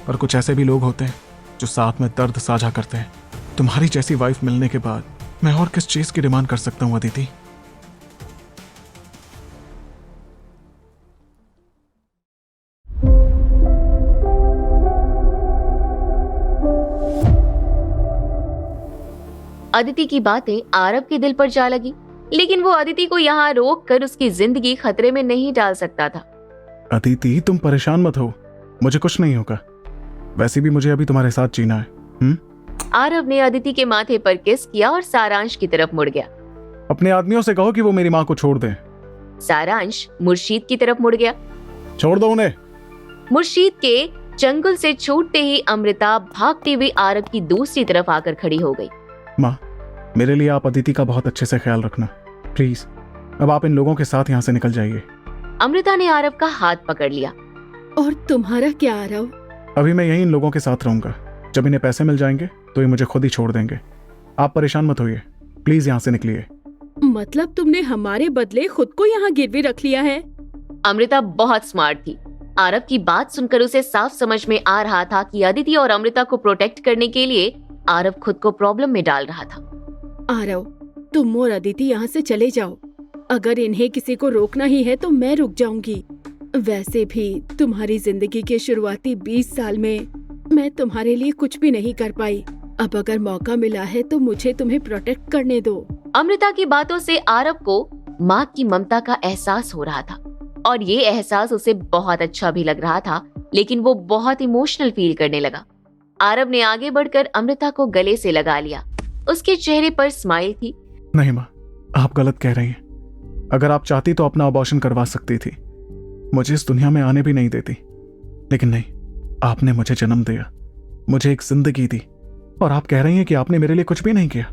पर कुछ ऐसे भी लोग होते हैं जो साथ में दर्द साझा करते हैं। तुम्हारी जैसी वाइफ मिलने के बाद मैं और किस चीज की डिमांड कर सकता हूँ अदिति? अदिति की बातें आरव के दिल पर जा लगी, लेकिन वो अदिति को यहाँ रोक कर उसकी जिंदगी खतरे में नहीं डाल सकता था। अदिति, तुम परेशान मत हो, मुझे कुछ नहीं होगा। वैसे भी मुझे अभी तुम्हारे साथ जीना है। आरव ने अदिति के माथे पर किस किया और सारांश की तरफ मुड़ गया। अपने आदमियों से कहो कि वो मेरी माँ को छोड़ दें। सारांश मुर्शीद की तरफ मुड़ गया। छोड़ दो उन्हें। मुर्शीद के चंगुल से छूटते ही अमृता भागती हुई आरव की दूसरी तरफ आकर खड़ी हो गई। माँ, मेरे लिए आप अदिति का बहुत अच्छे से ख्याल रखना प्लीज। अब आप इन लोगों के साथ यहाँ से निकल जाइए। अमृता ने आरव का हाथ पकड़ लिया। और तुम्हारा क्या आरव? अभी मैं यहीं इन लोगों के साथ रहूंगा। जब इन्हें पैसे मिल जाएंगे तो ये मुझे खुद ही छोड़ देंगे। आप परेशान मत होइए, प्लीज यहाँ से निकलिए। मतलब तुमने हमारे बदले खुद को यहाँ गिरवी रख लिया है? अमृता बहुत स्मार्ट थी। आरव की बात सुनकर उसे साफ समझ में आ रहा था कि अदिति और अमृता को प्रोटेक्ट करने के लिए आरव खुद को प्रॉब्लम में डाल रहा था। आरव, तुम और अदिति यहाँ से चले जाओ। अगर इन्हें किसी को रोकना ही है तो मैं रुक जाऊंगी। वैसे भी तुम्हारी जिंदगी के शुरुआती 20 साल में मैं तुम्हारे लिए कुछ भी नहीं कर पाई। अब अगर मौका मिला है तो मुझे तुम्हें प्रोटेक्ट करने दो। अमृता की बातों से आरव को माँ की ममता का एहसास हो रहा था, और ये एहसास उसे बहुत अच्छा भी लग रहा था, लेकिन वो बहुत इमोशनल फील करने लगा। आरव ने आगे बढ़कर अमृता को गले से लगा लिया। उसके चेहरे पर स्माइल थी। नहीं माँ, आप गलत कह रही हैं। अगर आप चाहती तो अपना अबॉर्शन करवा सकती थी, मुझे इस दुनिया में आने भी नहीं देती। लेकिन नहीं, आपने मुझे जन्म दिया, मुझे एक जिंदगी दी, और आप कह रही हैं कि आपने मेरे लिए कुछ भी नहीं किया।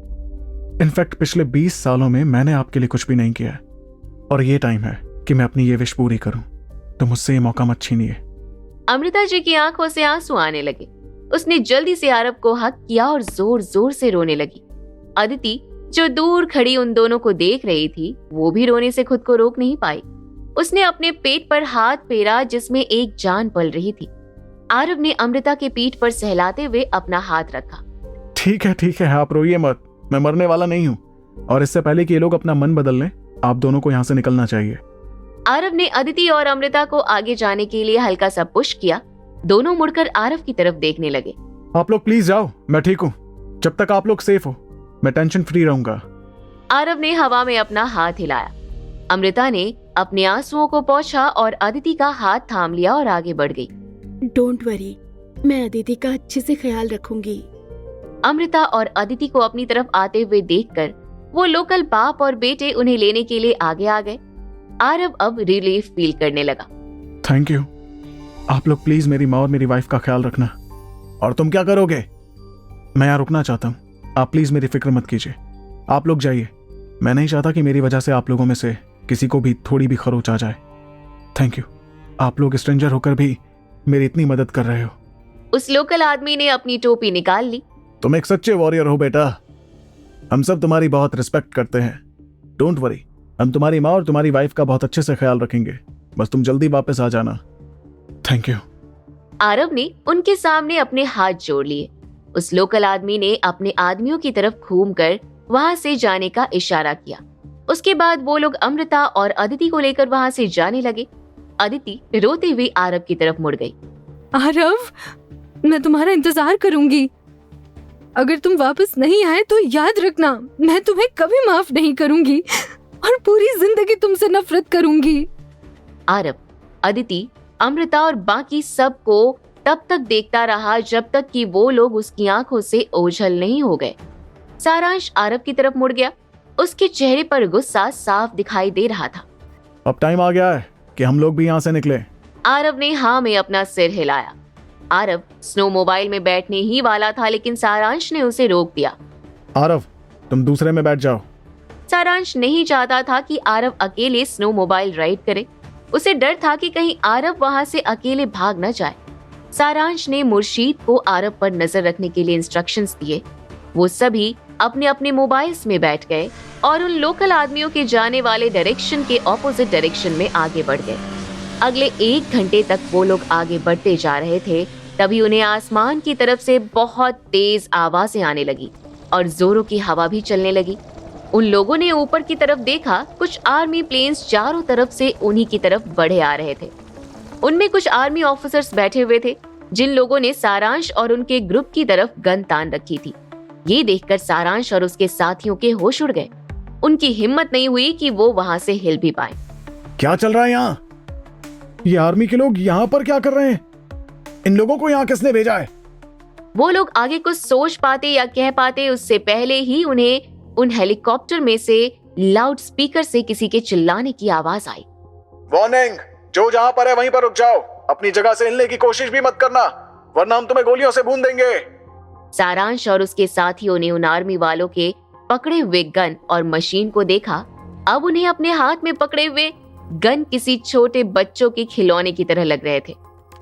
इनफैक्ट पिछले 20 सालों में मैंने आपके लिए कुछ भी नहीं किया, और ये टाइम है कि मैं अपनी ये विश पूरी करूं। तो मुझसे ये मौका मत छीनिए। अमृता जी की आंखों से आंसू आने लगे। उसने जल्दी से आरव को हक किया और जोर जोर से रोने लगी। अदिति, जो दूर खड़ी उन दोनों को देख रही थी, वो भी रोने से खुद को रोक नहीं पाई। उसने अपने पेट पर हाथ फेरा जिसमें एक जान पल रही थी। आरव ने अमृता के पीठ पर सहलाते हुए अपना हाथ रखा। ठीक है, आप रोइए मत, मैं मरने वाला नहीं हूं, और इससे पहले कि ये लोग अपना मन बदल लें, आप दोनों को यहाँ से निकलना चाहिए। आरव ने अदिति और अमृता को आगे जाने के लिए हल्का सा पुश किया। दोनों मुड़कर आरव की तरफ देखने लगे। आप लोग प्लीज जाओ, मैं ठीक हूँ। जब तक आप लोग सेफ हो मैं टेंशन फ्री रहूंगा। आरव ने हवा में अपना हाथ हिलाया। अमृता ने अपने आंसुओं को पोंछा और अदिति का हाथ थाम लिया और आगे बढ़ गई। डोंट वरी, मैं अदिति का अच्छे से ख्याल रखूंगी। अमृता और अदिति को अपनी तरफ आते हुए देखकर वो लोकल बाप और बेटे उन्हें लेने के लिए आगे आ गए। आरव अब रिलीफ फील करने लगा। Thank you. आप लोग प्लीज मेरी माँ और मेरी वाइफ का ख्याल रखना। और तुम क्या करोगे? मैं यहाँ रुकना चाहता हूँ, आप प्लीज मेरी फिक्र मत कीजिए। आप लोग जाइए, मैं नहीं चाहता कि मेरी वजह से आप लोगों में से किसी को भी थोड़ी भी खरोच आ जाए। थैंक यू, आप लोग स्ट्रेंजर होकर भी मेरी इतनी मदद कर रहे हो। उस लोकल आदमी ने अपनी टोपी निकाल ली। तुम एक सच्चे वॉरियर हो बेटा, हम सब तुम्हारी बहुत रिस्पेक्ट करते हैं। डोंट वरी, हम तुम्हारी माँ और तुम्हारी वाइफ का बहुत अच्छे से ख्याल रखेंगे, बस तुम जल्दी वापस आ जाना। Thank you. आरव ने उनके सामने अपने हाथ जोड़ लिए। उस लोकल आदमी ने अपने आदमियों की तरफ घूमकर वहां से जाने का इशारा किया। उसके बाद वो लोग अमृता और अदिति को लेकर वहां से जाने लगे। अदिति रोते हुए आरव की तरफ मुड़ गई। आरव, मैं तुम्हारा इंतजार करूंगी। अगर तुम वापस नहीं आए तो याद रखना, मैं तुम्हें कभी माफ नहीं करूंगी और पूरी जिंदगी तुमसे नफरत करूंगी। आरव, अदिति, अमृता और बाकी सबको तब तक देखता रहा जब तक कि वो लोग उसकी आंखों से ओझल नहीं हो गए। सारांश आरव की तरफ मुड़ गया। उसके चेहरे पर गुस्सा साफ दिखाई दे रहा था। अब टाइम आ गया है कि हम लोग भी यहाँ से निकले। आरव ने हाँ में अपना सिर हिलाया। आरव स्नो मोबाइल में बैठने ही वाला था, लेकिन सारांश ने उसे रोक दिया। आरव, तुम दूसरे में बैठ जाओ। सारांश नहीं चाहता था कि आरव अकेले स्नो मोबाइल राइड करे। उसे डर था कि कहीं आरव वहां से अकेले भाग न जाए। सारांश ने मुर्शीद को आरव पर नजर रखने के लिए इंस्ट्रक्शंस दिए। वो सभी अपने अपने मोबाइल्स में बैठ गए और उन लोकल आदमियों के जाने वाले डायरेक्शन के ऑपोजिट डायरेक्शन में आगे बढ़ गए। अगले 1 घंटे तक वो लोग आगे बढ़ते जा रहे थे। तभी उन्हें आसमान की तरफ से बहुत तेज आवाजें आने लगी और जोरों की हवा भी चलने लगी। उन लोगों ने ऊपर की तरफ देखा। कुछ आर्मी प्लेन्स चारों तरफ से उन्हीं की तरफ बढ़े आ रहे थे। उनमें कुछ आर्मी ऑफिसर्स बैठे हुए थे, जिन लोगों ने सारांश और उनके ग्रुप की तरफ गन तान रखी थी। ये देखकर सारांश और उसके साथियों के होश उड़ गए। उनकी हिम्मत नहीं हुई कि वो वहां से हिल भी पाए। क्या चल रहा है यहाँ? ये आर्मी के लोग यहाँ पर क्या कर रहे हैं? इन लोगों को यहाँ किसने भेजा है? वो लोग आगे कुछ सोच पाते या कह पाते उससे पहले ही उन्हें उन हेलीकॉप्टर में से लाउड स्पीकर से किसी के चिल्लाने की आवाज आई। वार्निंग, जो जहाँ पर है वहीं पर रुक जाओ। अपनी जगह से हिलने की कोशिश भी मत करना, वरना हम तुम्हें गोलियों से भून देंगे। सारांश और उसके साथियों ने उन आर्मी वालों के पकड़े हुए गन और मशीन को देखा। अब उन्हें अपने हाथ में पकड़े हुए गन किसी छोटे बच्चों के खिलौने की तरह लग रहे थे।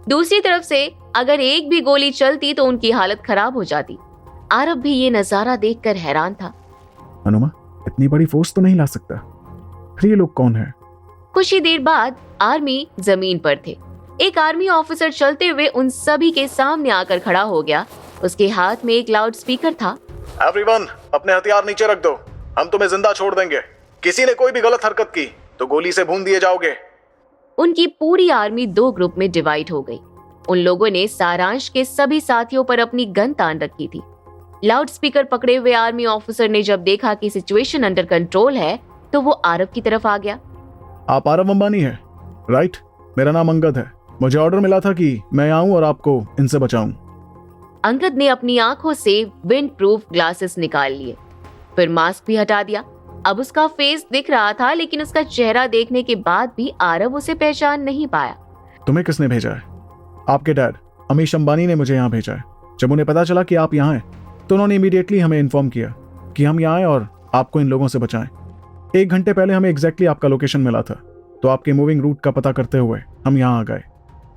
दूसरी तरफ से अगर एक भी गोली चलती तो उनकी हालत खराब हो जाती। आरव भी ये नजारा देखकर हैरान था। अनुमा, इतनी बड़ी फोर्स तो नहीं ला सकता। फिर ये लोग कौन है? कुछ ही देर बाद आर्मी जमीन पर थे। एक आर्मी ऑफिसर चलते हुए उन सभी के सामने आकर खड़ा हो गया। उसके हाथ में एक लाउड स्पीकर था। एवरीवन, अपने हथियार नीचे रख दो, हम तुम्हें जिंदा छोड़ देंगे। किसी ने कोई भी गलत हरकत की तो गोली से भून दिए जाओगे। उनकी पूरी आर्मी 2 ग्रुप में डिवाइड हो गई। उन लोगों ने सारांश के सभी साथियों पर अपनी गन तान रखी थी। लाउड स्पीकर पकड़े हुए आर्मी ऑफिसर ने जब देखा कि सिचुएशन अंडर कंट्रोल है तो वो आरव की तरफ आ गया। आप आरव अंबानी हैं, राइट? मेरा नाम अंगद है। मुझे ऑर्डर मिला था कि मैं आऊं और आपको इनसे बचाऊं। अंगद ने अपनी आंखों से विंड प्रूफ ग्लासेस निकाल लिए, फिर मास्क भी हटा दिया। अब उसका फेस दिख रहा था, लेकिन उसका चेहरा देखने के बाद भी आरव उसे पहचान नहीं पाया। तुम्हें किसने भेजा है? आपके डैड अमीश अंबानी ने मुझे यहाँ भेजा है। जब उन्हें पता चला कि आप यहाँ हैं तो उन्होंने इमीडिएटली हमें इन्फॉर्म किया कि हम यहाँ आए और आपको इन लोगों से बचाएं। 1 घंटे पहले हमें एग्जैक्टली आपका लोकेशन मिला था, तो आपके मूविंग रूट का पता करते हुए हम यहाँ आ गए।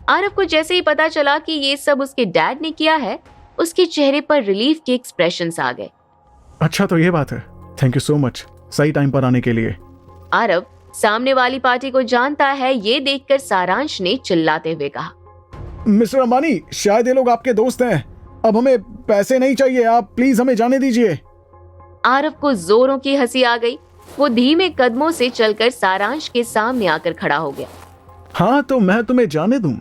आरव को जैसे ही पता चला कि ये सब उसके डैड ने किया है, उसके चेहरे पर रिलीफ के एक्सप्रेशंस आ गए। अच्छा, तो ये बात है। थैंक यू सो मच सही टाइम पर आने के लिए। आरव सामने वाली पार्टी को जानता है, ये देखकर सारांश ने चिल्लाते हुए कहा, मिस्टर अंबानी, शायद ये लोग आपके दोस्त हैं। अब हमें पैसे नहीं चाहिए, आप प्लीज हमें जाने दीजिए। आरव को जोरों की हंसी आ गई। वो धीमे कदमों से चलकर सारांश के सामने आकर खड़ा हो गया। हाँ, तो मैं तुम्हें जाने दूं?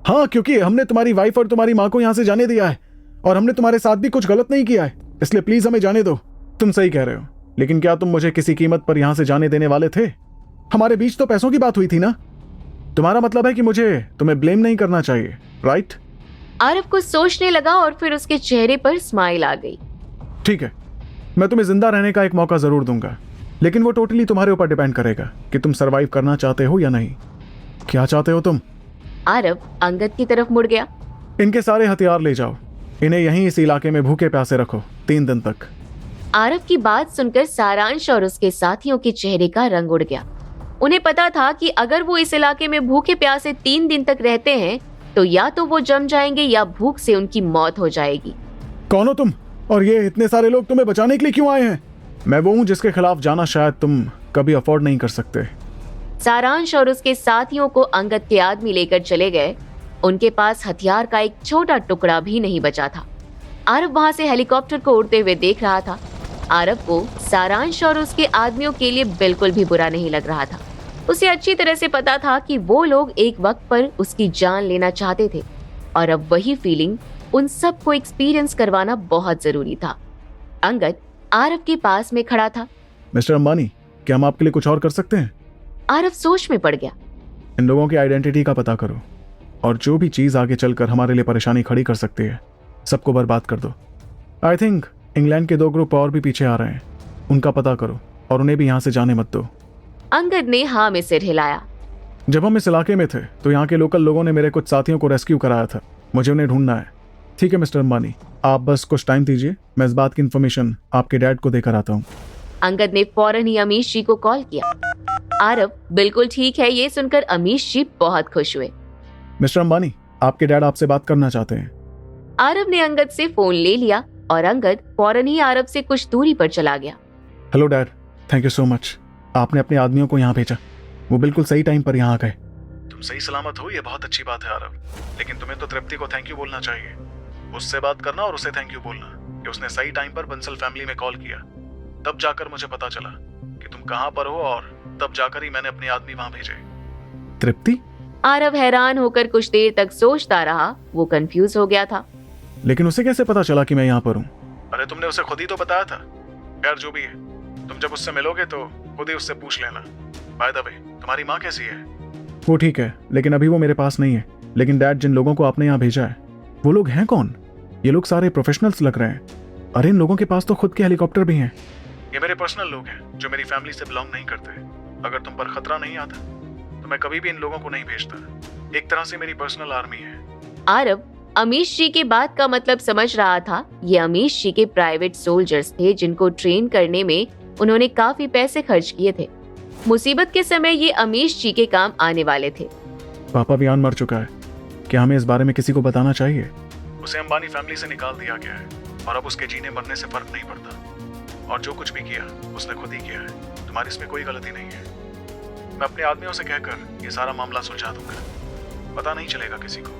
हाँ, क्योंकि हमने तुम्हारी वाइफ और तुम्हारी माँ को यहाँ से जाने दिया है और हमने तुम्हारे साथ भी कुछ गलत नहीं किया है, इसलिए प्लीज हमें जाने दो। तुम सही कह रहे हो, लेकिन क्या तुम मुझे किसी कीमत पर यहाँ से जाने देने वाले थे? हमारे बीच तो पैसों की बात हुई थी ना। तुम्हारा मतलब है कि मुझे तुम्हें ब्लेम नहीं करना चाहिए, राइट? आरव कुछ सोचने लगा और फिर उसके चेहरे पर स्माइल आ गई। ठीक है, मैं तुम्हें जिंदा रहने का एक मौका जरूर दूंगा, लेकिन वो टोटली तुम्हारे ऊपर डिपेंड करेगा कि तुम सरवाइव करना चाहते हो या नहीं। क्या चाहते हो तुम? आरव अंगद की तरफ मुड़ गया। इनके सारे हथियार ले जाओ, इन्हें यहीं इस इलाके में भूखे प्यासे रखो 3 दिन तक। आरव की बात सुनकर सारांश और उसके साथियों के चेहरे का रंग उड़ गया। उन्हें पता था कि अगर वो इस इलाके में भूखे प्यासे 3 दिन तक रहते हैं तो या तो वो जम जाएंगे या भूख से उनकी मौत हो जाएगी। कौन हो तुम, और ये इतने सारे लोग तुम्हें बचाने के लिए क्यों आए हैं? मैं वो हूँ जिसके खिलाफ जाना शायद तुम कभी अफोर्ड नहीं कर सकते। सारांश और उसके साथियों को अंगद के आदमी लेकर चले गए। उनके पास हथियार का एक छोटा टुकड़ा भी नहीं बचा था। आरव वहां से हेलीकॉप्टर को उड़ते हुए देख रहा था। आरव को सारांश और उसके आदमियों के लिए बिल्कुल भी बुरा नहीं लग रहा था। उसे अच्छी तरह से पता था कि वो लोग एक वक्त पर उसकी जान लेना चाहते थे और अब वही फीलिंग उन सबको एक्सपीरियंस करवाना बहुत जरूरी था। अंगद आरव के पास में खड़ा था। मिस्टर अंबानी, क्या हम आपके लिए कुछ और कर सकते हैं? आरव सोच में पड़ गया। इन लोगों की आइडेंटिटी का पता करो और जो भी चीज आगे चलकर हमारे लिए परेशानी खड़ी कर सकती है सबको बर्बाद कर दो। आई थिंक इंग्लैंड के 2 ग्रुप और भी पीछे आ रहे हैं, उनका पता करो और उन्हें भी यहाँ से जाने मत दो। अंगद ने हाँ में सिर हिलाया। जब हम इस इलाके में थे तो यहाँ के लोकल लोगों ने मेरे कुछ साथियों को रेस्क्यू कराया था, मुझे उन्हें ढूंढना है। ठीक है मिस्टर अंबानी, आप बस कुछ टाइम दीजिए, मैं इस बात की इन्फॉर्मेशन आपके डैड को देकर आता हूँ। अंगद ने फौरन ही अमीश जी को कॉल किया। आरव बिल्कुल ठीक है ये सुनकर अमीश जी बहुत खुश हुए। मिस्टर अंबानी, आपके डैड आपसे बात करना चाहते हैं। आरव ने अंगद से फोन ले लिया और अंगद फौरन ही आरव से कुछ दूरी पर चला गया। Hello dad, thank you so much, आपने अपने आदमियों को यहाँ भेजा, वो बिल्कुल सही टाइम पर यहाँ आ गए। तुम सही सलामत हो ये बहुत अच्छी बात है आरव, लेकिन तुम्हें तो तृप्ति को थैंक यू बोलना चाहिए। उससे बात करना और उसे थैंक यू बोलना कि उसने सही टाइम पर बंसल फैमिली में कॉल किया। तब जाकर मुझे पता चला कि तुम कहाँ पर हो और तब जाकर ही मैंने अपने आदमी वहां भेजे। तृप्ति? आरव हैरान होकर कुछ देर तक सोचता रहा। वो कंफ्यूज हो गया था। लेकिन उसे कैसे पता चला कि मैं यहाँ पर हूँ? अरे तुमने उसे खुद ही तो बताया था। यार जो भी है, तुम जब उससे मिलोगे तो खुद ही उससे पूछ लेना। बाय द वे, तुम्हारी माँ कैसी है? वो ठीक है, लेकिन अभी वो मेरे पास नहीं है। लेकिन डैड, जिन लोगों को आपने यहाँ भेजा है वो लोग हैं कौन? ये लोग सारे प्रोफेशनल्स लग रहे हैं। अरे इन लोगों के पास तो खुद के हेलीकॉप्टर भी हैं। ये मेरे पर्सनल लोग हैं जो मेरी फैमिली से बिलोंग नहीं करते। अगर तुम पर खतरा नहीं आता तो मैं कभी भी इन लोगों को नहीं भेजता। एक तरह से मेरी पर्सनल आर्मी है। आरव अमीश जी की बात का मतलब समझ रहा था। ये अमीश जी के प्राइवेट सोल्जर्स थे जिनको ट्रेन करने में उन्होंने काफी पैसे खर्च किए थे। मुसीबत के समय ये अमीश जी के काम आने वाले थे। पापा वियान मर चुका है, क्या हमें इस बारे में किसी को बताना चाहिए? उसे अंबानी फैमिली से निकाल दिया गया है और अब उसके जीने मरने से फर्क नहीं पड़ता। और जो कुछ भी किया उसने खुद ही किया है, तुम्हारी इसमें कोई गलती नहीं है। मैं अपने आदमियों से कहकर ये सारा मामला सुलझा दूंगा, पता नहीं चलेगा किसी को।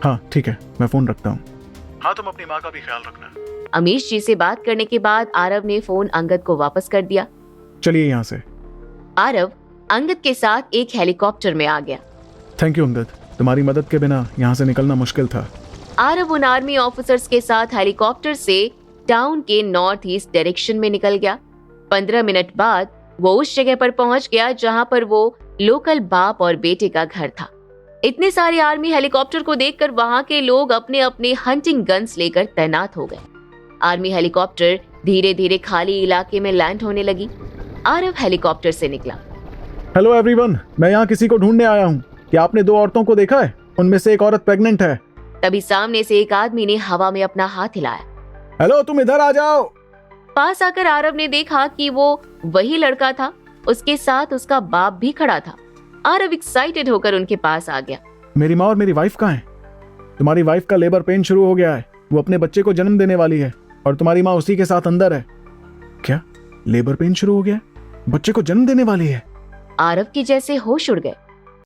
हाँ ठीक है, मैं फोन रखता हूँ। हाँ तुम अपनी माँ का भी ख्याल रखना। अमीश जी से बात करने के बाद आरव ने फोन अंगद को वापस कर दिया। चलिए यहाँ से। आरव अंगद के साथ एक हेलीकॉप्टर में आ गया। थैंक यू अंगद, तुम्हारी मदद के बिना यहाँ से निकलना मुश्किल था। आरव उन आर्मी ऑफिसर्स के साथ हेलीकॉप्टर से टाउन के नॉर्थ ईस्ट डायरेक्शन में निकल गया। 15 मिनट बाद वो उस जगह पर पहुंच गया जहां पर वो लोकल बाप और बेटे का घर था। इतने सारे आर्मी हेलीकॉप्टर को देखकर वहां के लोग अपने अपने हंटिंग गन्स लेकर तैनात हो गए। आर्मी हेलीकॉप्टर धीरे धीरे खाली इलाके में लैंड होने लगी। आरव हेलीकॉप्टर से निकला। हेलो एवरीवन, मैं यहाँ किसी को ढूंढने आया हूँ। क्या आपने 2 औरतों को देखा है? उनमें से एक औरत प्रेग्नेंट है। तभी सामने से एक आदमी ने हवा में अपना हाथ हिलाया। हेलो, तुम इधर आ जाओ। पास आकर आरव ने देखा कि वो वही लड़का था। उसके साथ उसका बाप भी खड़ा था। आरव एक्साइटेड होकर उनके पास आ गया। मेरी माँ और मेरी वाइफ कहाँ है? तुम्हारी वाइफ का लेबर पेन शुरू हो गया है, वो अपने बच्चे को जन्म देने वाली है और तुम्हारी माँ उसी के साथ अंदर है। क्या लेबर पेन शुरू हो गया? बच्चे को जन्म देने वाली है? आरव के जैसे होश उड़ गए।